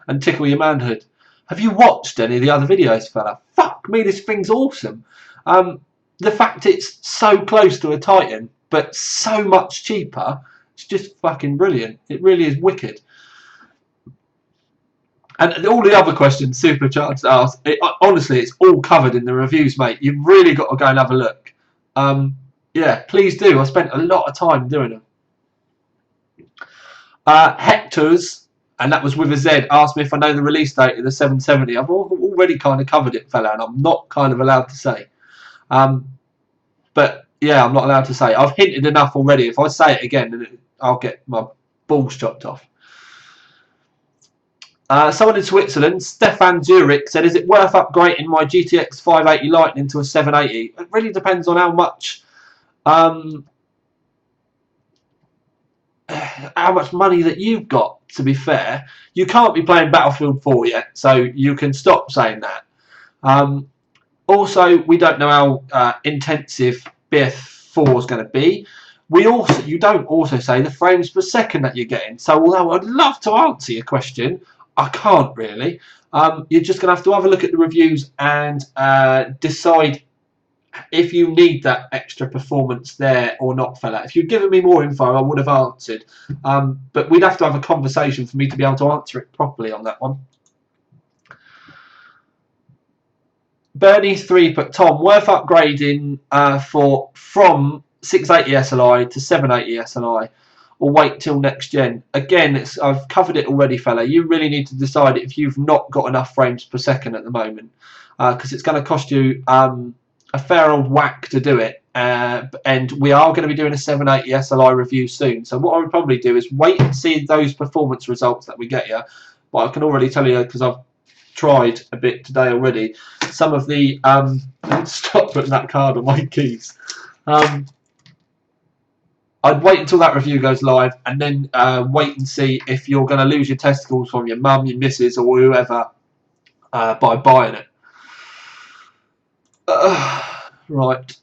Speaker 1: and tickle your manhood? Have you watched any of the other videos, fella? Fuck me, this thing's awesome. The fact it's so close to a Titan, but so much cheaper, it's just fucking brilliant. It really is wicked. And all the other questions Supercharged asked, honestly, it's all covered in the reviews, mate. You've really got to go and have a look. Yeah, please do. I spent a lot of time doing them. Hector's, and that was with a Z, asked me if I know the release date of the 770. I've already kind of covered it, fella, and I'm not kind of allowed to say. But yeah, I'm not allowed to say. I've hinted enough already. If I say it again, I'll get my balls chopped off. Someone in Switzerland, Stefan Zurich, said, is it worth upgrading my GTX 580 Lightning to a 780? It really depends on how much money that you've got, to be fair. You can't be playing Battlefield 4 yet, so you can stop saying that. Also, we don't know how intensive BF4 is going to be. You don't also say the frames per second that you're getting. So although I'd love to answer your question, I can't really. You're just going to have a look at the reviews and decide if you need that extra performance there or not, fella. If you'd given me more info, I would have answered. But we'd have to have a conversation for me to be able to answer it properly on that one. Bernie 3 put Tom, worth upgrading from 680 SLI to 780 SLI, or wait till next gen? Again, I've covered it already, fella. You really need to decide if you've not got enough frames per second at the moment, because it's going to cost you a fair old whack to do it. And we are going to be doing a 780 SLI review soon. So what I would probably do is wait and see those performance results that we get here. But I can already tell you, because I've tried a bit today already, some of the stop putting that card on my keys. I'd wait until that review goes live, and then wait and see if you're going to lose your testicles from your mum, your missus, or whoever by buying it. Right.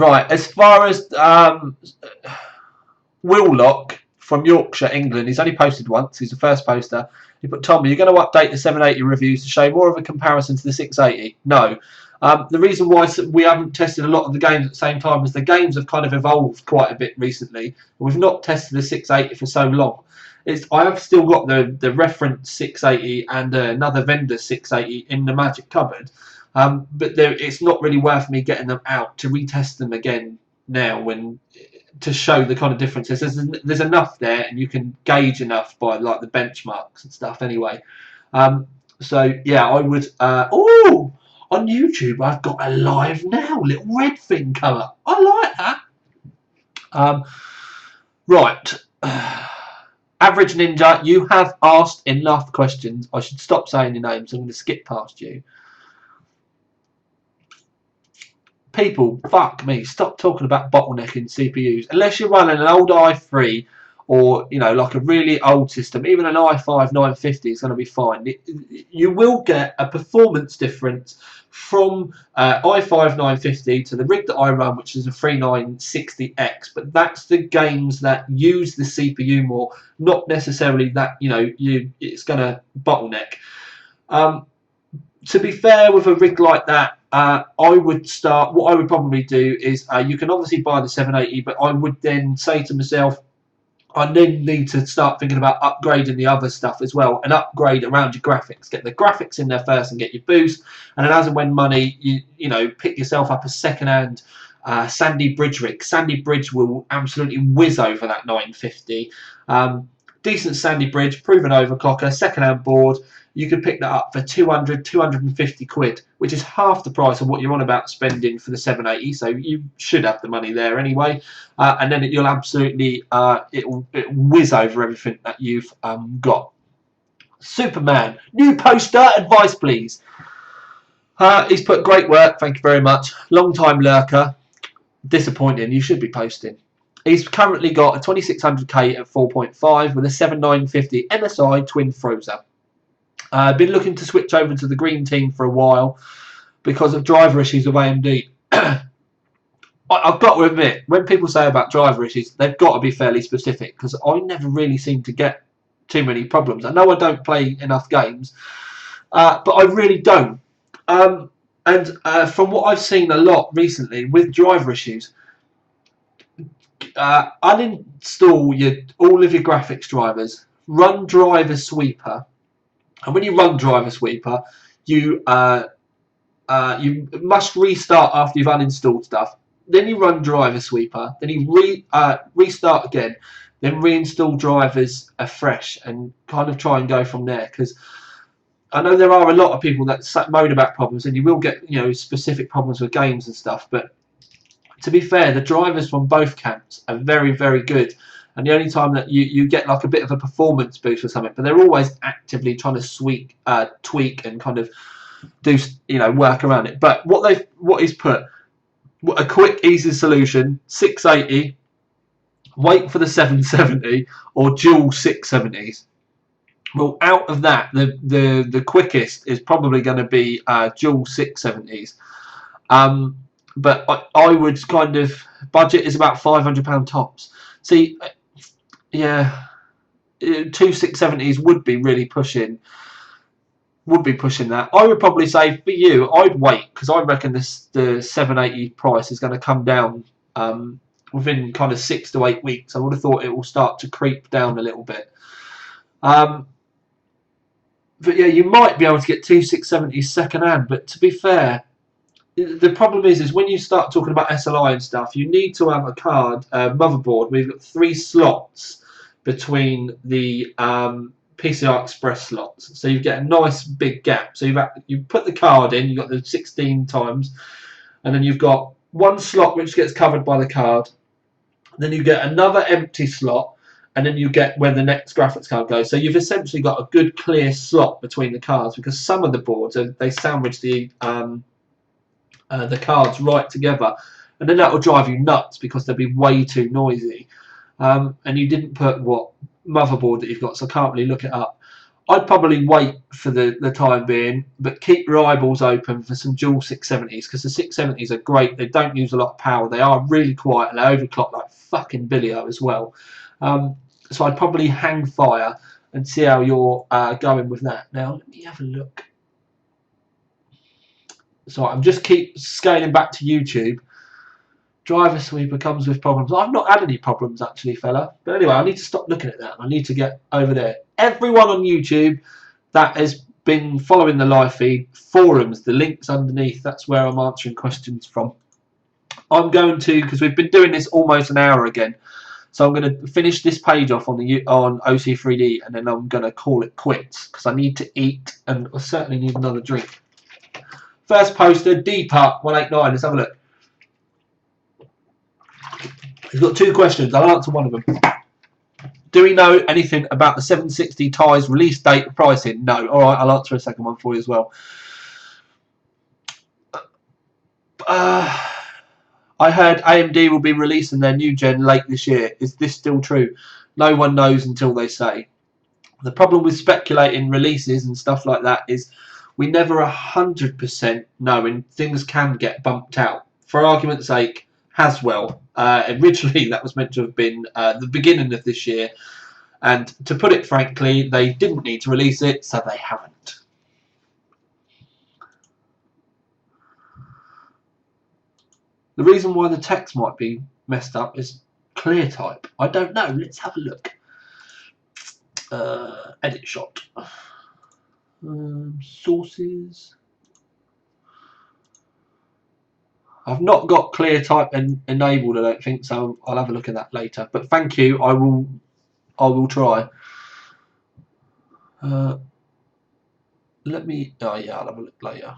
Speaker 1: Right, as far as Willock from Yorkshire, England, he's only posted once. He's the first poster. He put, Tom, are you going to update the 780 reviews to show more of a comparison to the 680? No. The reason why we haven't tested a lot of the games at the same time is the games have kind of evolved quite a bit recently. We've not tested the 680 for so long. I have still got the reference 680 and another vendor 680 in the magic cupboard, but it's not really worth me getting them out to retest them again now to show the kind of differences. There's enough there, and you can gauge enough by like the benchmarks and stuff anyway. So yeah, I would. Oh, on YouTube I've got a live now little red thing come up. I like that. Right. Average Ninja, you have asked enough questions. I should stop saying your names. I'm going to skip past you. People, fuck me, stop talking about bottlenecking CPUs. Unless you're running an old i3 or, you know, like a really old system, even an i5 950 is going to be fine. You will get a performance difference from i5 950 to the rig that I run, which is a 3960X, but that's the games that use the CPU more, not necessarily that, you know, it's going to bottleneck. To be fair, with a rig like that, I would start. What I would probably do is you can obviously buy the 780, but I would then say to myself, I then need to start thinking about upgrading the other stuff as well, and upgrade around your graphics. Get the graphics in there first and get your boost, and then as and when money, you know, pick yourself up a second-hand Sandy Bridge rig. Sandy Bridge will absolutely whiz over that 950. Decent Sandy Bridge, proven overclocker, second-hand board. You could pick that up for 200, 250 quid, which is half the price of what you're on about spending for the 780. So you should have the money there anyway. And then you'll absolutely, it'll whiz over everything that you've got. Superman, new poster, advice please. He's put great work, thank you very much. Long time lurker, disappointing, you should be posting. He's currently got a 2600K at 4.5 with a 7950 MSI twin Frozer. I've been looking to switch over to the green team for a while because of driver issues with AMD. I've got to admit, when people say about driver issues, they've got to be fairly specific because I never really seem to get too many problems. I know I don't play enough games, but I really don't. And from what I've seen a lot recently with driver issues, uninstall all of your graphics drivers, run Driver Sweeper. And when you run Driver Sweeper, you must restart after you've uninstalled stuff. Then you run Driver Sweeper. Then you restart again. Then reinstall drivers afresh and kind of try and go from there. Because I know there are a lot of people that moan about problems, and you will get specific problems with games and stuff. But to be fair, the drivers from both camps are very, very good. And the only time that you get like a bit of a performance boost or something, but they're always actively trying to tweak and kind of do work around it. But what he's put, a quick easy solution: 680, wait for the 770 or dual 670s. Well, out of that, the quickest is probably going to be dual 670s. But I would kind of budget is about £500 tops. See. Yeah, 2 670s would be really pushing. Would be pushing that. I would probably say for you, I'd wait because I reckon the 780 price is going to come down within kind of 6 to 8 weeks. I would have thought it will start to creep down a little bit. But yeah, you might be able to get 2 670s second hand. But to be fair, the problem is when you start talking about SLI and stuff, you need to have a card, motherboard. We've got 3 slots between the PCI Express slots, so you get a nice big gap. So you put the card in, you've got the 16 times, and then you've got one slot which gets covered by the card. Then you get another empty slot, and then you get where the next graphics card goes. So you've essentially got a good clear slot between the cards because some of the boards they sandwich the cards right together, and then that will drive you nuts because they'll be way too noisy. And you didn't put what motherboard that you've got, so I can't really look it up. I'd probably wait for the time being, but keep your eyeballs open for some dual 670s, because the 670s are great. They don't use a lot of power. They are really quiet, and they overclock like fucking Billio as well. So I'd probably hang fire and see how you're going with that. Now, let me have a look. So I'm just keep scaling back to YouTube. Driver sweeper comes with problems. I've not had any problems actually, fella. But anyway, I need to stop looking at that. I need to get over there. Everyone on YouTube that has been following the live feed, forums, the links underneath, that's where I'm answering questions from. I'm going to, because we've been doing this almost an hour again, so I'm going to finish this page off on OC3D, and then I'm going to call it quits, because I need to eat, and I certainly need another drink. First poster, Dpark189. Let's have a look. He's got two questions. I'll answer one of them. Do we know anything about the 760 Ti's release date or pricing? No. All right, I'll answer a second one for you as well. I heard AMD will be releasing their new gen late this year. Is this still true? No one knows until they say. The problem with speculating releases and stuff like that is we never 100% know, and things can get bumped out. For argument's sake, Haswell, originally that was meant to have been the beginning of this year, and to put it frankly, they didn't need to release it, so they haven't. The reason why the text might be messed up is clear type. I don't know. Let's have a look. Edit shot. Sources. I've not got clear type enabled, I don't think, so I'll have a look at that later. But thank you. I will try. Let me. Oh yeah, I'll have a look later.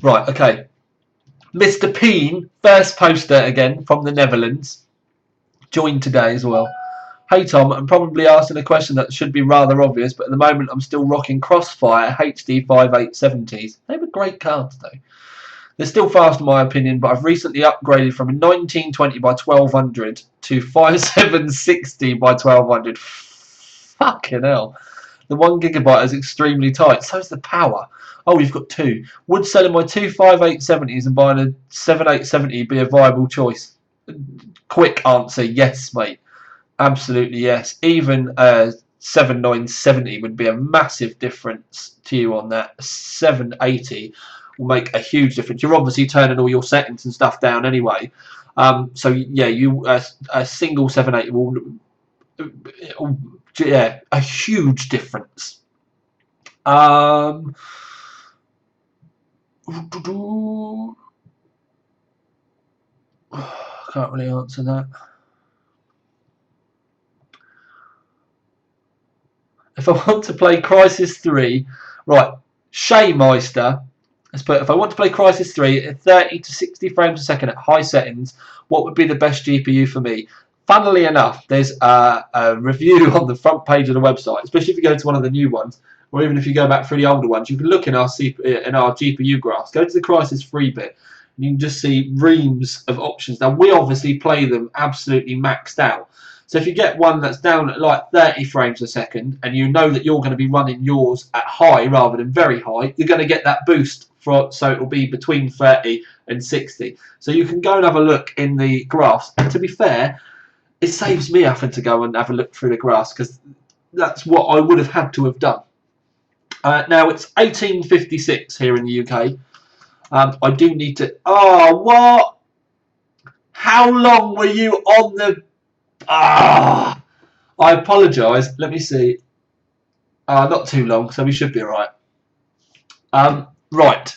Speaker 1: Right. Okay. Mr. Peen, first poster again from the Netherlands, joined today as well. Hey Tom, I'm probably asking a question that should be rather obvious, but at the moment I'm still rocking Crossfire HD 5870s. They were great cards though. They're still fast in my opinion, but I've recently upgraded from a 1920 by 1200 to 5760 by 1200. Fucking hell. The 1 gigabyte is extremely tight. So is the power. Oh, you've got two. Would selling my two 5870s and buying a 7870 be a viable choice? Quick answer, yes, mate. Absolutely, yes. Even 7970 would be a massive difference to you on that. 780 will make a huge difference. You're obviously turning all your settings and stuff down anyway. So yeah, a single 780 will, yeah, a huge difference. Can't really answer that. If I want to play Crisis 3, right, Shaymeister, let's put, if I want to play Crisis 3 at 30 to 60 frames a second at high settings, what would be the best GPU for me? Funnily enough, there's a review on the front page of the website, especially if you go to one of the new ones, or even if you go back through the older ones. You can look in our GPU graphs, go to the Crisis 3 bit, and you can just see reams of options. Now, we obviously play them absolutely maxed out. So if you get one that's down at like 30 frames a second, and you know that you're going to be running yours at high rather than very high, you're going to get that boost, so it will be between 30 and 60. So you can go and have a look in the graphs. And to be fair, it saves me having to go and have a look through the graphs, because that's what I would have had to have done. Now it's 1856 here in the UK. I do need to. Oh, what? How long were you on the? I apologise. Let me see. Not too long, so we should be alright. Right.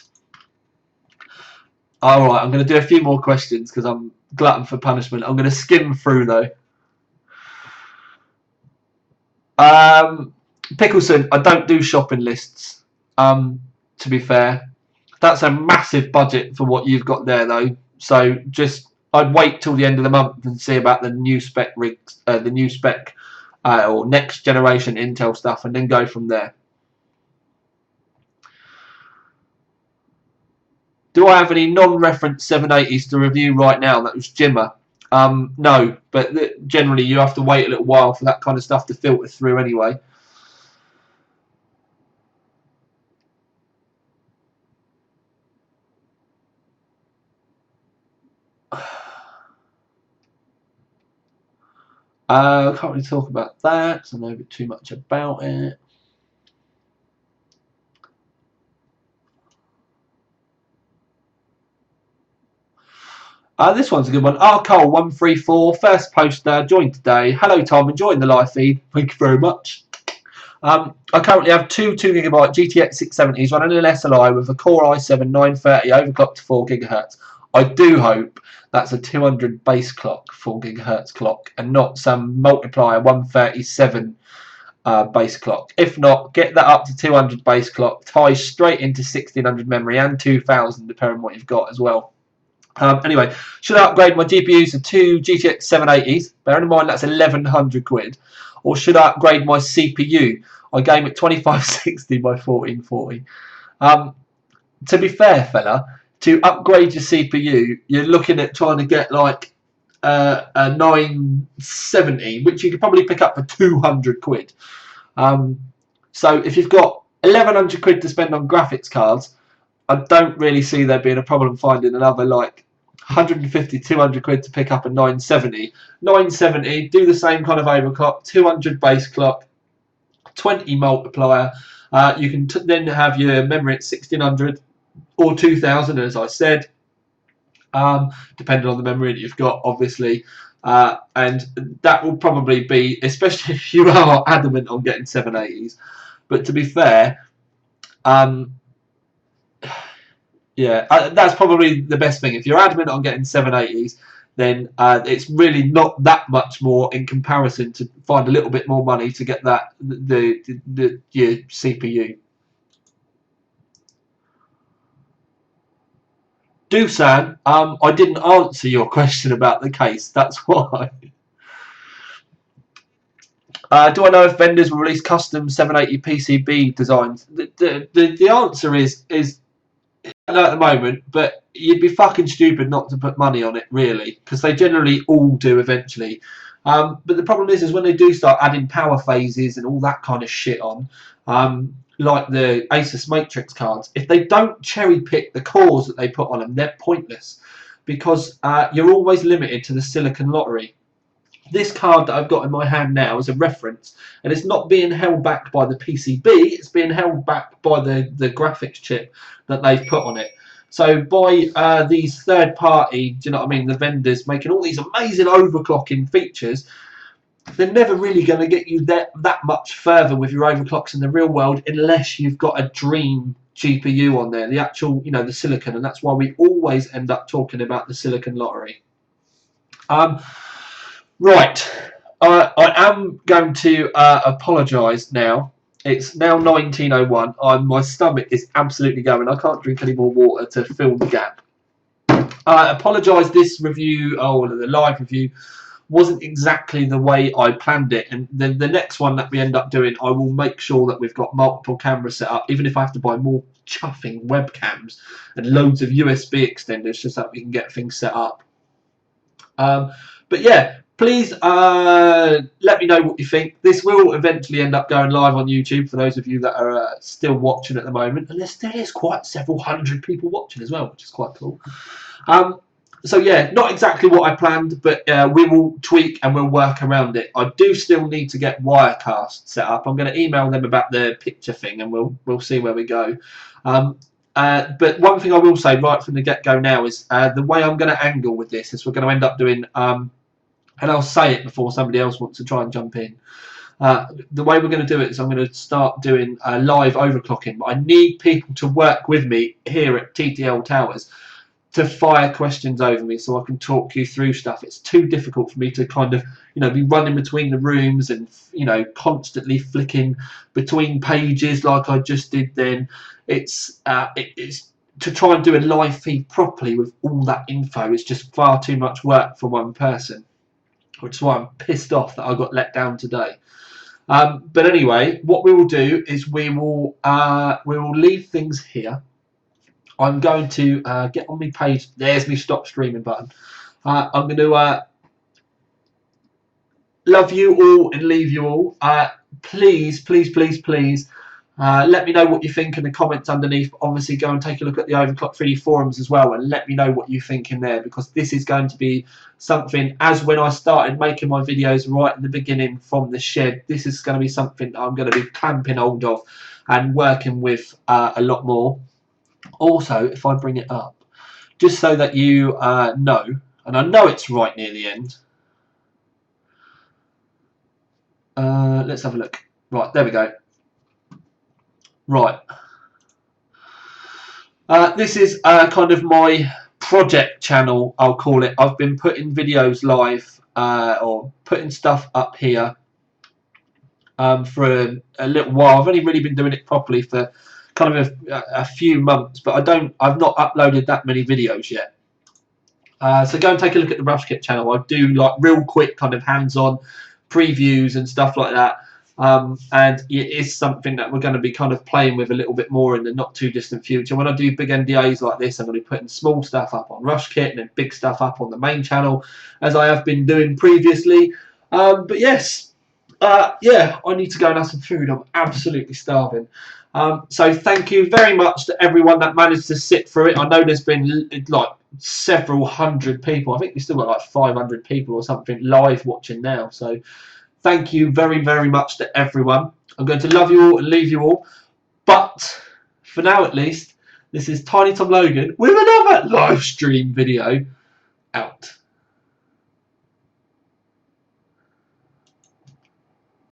Speaker 1: Alright, I'm going to do a few more questions because I'm glutton for punishment. I'm going to skim through though. Pickleson, I don't do shopping lists. To be fair, that's a massive budget for what you've got there though. So I'd wait till the end of the month and see about the new spec rigs, or next generation Intel stuff, and then go from there. Do I have any non-reference 780s to review right now? That was Jimmer. No, but generally you have to wait a little while for that kind of stuff to filter through anyway. I can't really talk about that because I know a bit too much about it. This one's a good one. Cole134, first poster, joined today. Hello Tom, enjoying the live feed. Thank you very much. I currently have two 2GB GTX780s running an SLI with a Core i7-930 overclocked to 4 GHz. I do hope that's a 200 base clock 4 GHz clock and not some multiplier 137 base clock. If not, get that up to 200 base clock, ties straight into 1600 memory and 2000 depending on what you've got as well. Anyway, should I upgrade my GPUs to two GTX 780s? Bearing in mind that's 1100 quid. Or should I upgrade my CPU? I game at 2560 by 1440. To be fair, fella, to upgrade your CPU, you're looking at trying to get like a 970, which you could probably pick up for 200 quid. So if you've got 1100 quid to spend on graphics cards, I don't really see there being a problem finding another like 150, 200 quid to pick up a 970. 970, do the same kind of overclock, 200 base clock, 20 multiplier. You can then have your memory at 1600 or 2000, as I said, depending on the memory that you've got, obviously. And that will probably be, especially if you are adamant on getting 780s. But to be fair, yeah, that's probably the best thing. If you're adamant on getting 780s, then it's really not that much more in comparison to find a little bit more money to get that your CPU. Dusan, I didn't answer your question about the case. That's why. Do I know if vendors will release custom 780 PCB designs? The answer is at the moment, but you'd be fucking stupid not to put money on it, really, because they generally all do eventually. But the problem is when they do start adding power phases and all that kind of shit on, like the Asus Matrix cards, if they don't cherry pick the cores that they put on them, they're pointless because you're always limited to the silicon lottery. This card that I've got in my hand now is a reference, and it's not being held back by the PCB, it's being held back by the graphics chip that they've put on it. So by these third party, do you know what I mean, the vendors making all these amazing overclocking features, they're never really going to get you that much further with your overclocks in the real world unless you've got a dream GPU on there, the actual, you know, the silicon, and that's why we always end up talking about the silicon lottery. Right, I am going to apologise now. It's now 19:01. My stomach is absolutely going. I can't drink any more water to fill the gap. I apologise. This review, the live review, wasn't exactly the way I planned it. And the next one that we end up doing, I will make sure that we've got multiple cameras set up, even if I have to buy more chuffing webcams and loads of USB extenders just so that we can get things set up. But yeah, please let me know what you think. This will eventually end up going live on YouTube for those of you that are still watching at the moment. And there still is quite several hundred people watching as well, which is quite cool. So yeah, not exactly what I planned, but we will tweak and we'll work around it. I do still need to get Wirecast set up. I'm going to email them about the picture thing and we'll see where we go. But one thing I will say right from the get-go now is the way I'm going to angle with this is we're going to end up doing, and I'll say it before somebody else wants to try and jump in. The way we're going to do it is I'm going to start doing live overclocking. I need people to work with me here at TTL Towers to fire questions over me so I can talk you through stuff. It's too difficult for me to kind of, be running between the rooms and, constantly flicking between pages like I just did then. It's to try and do a live feed properly with all that info. It's just far too much work for one person, which is why I'm pissed off that I got let down today. But anyway, what we will do is we will leave things here. I'm going to get on my page. There's my stop streaming button. I'm going to love you all and leave you all. Please, please, please, please let me know what you think in the comments underneath. Obviously, go and take a look at the Overclock 3D forums as well and let me know what you think in there, because this is going to be something, as when I started making my videos right in the beginning from the shed, this is going to be something I'm going to be clamping hold of and working with a lot more. Also, if I bring it up, just so that you know, and I know it's right near the end. Let's have a look. Right, there we go. Right. This is kind of my project channel, I'll call it. I've been putting videos live or putting stuff up here for a little while. I've only really been doing it properly for kind of a few months, but I've not uploaded that many videos yet. So go and take a look at the Rush Kit channel. I do like real quick kind of hands-on previews and stuff like that. And it is something that we're going to be kind of playing with a little bit more in the not too distant future. When I do big NDAs like this, I'm going to be putting small stuff up on Rush Kit and then big stuff up on the main channel, as I have been doing previously. But yes, yeah, I need to go and have some food. I'm absolutely starving. So thank you very much to everyone that managed to sit through it. I know there's been like several hundred people. I think we've still got like 500 people or something live watching now. So thank you very, very much to everyone. I'm going to love you all and leave you all. But for now, at least, this is Tiny Tom Logan with another live stream video out.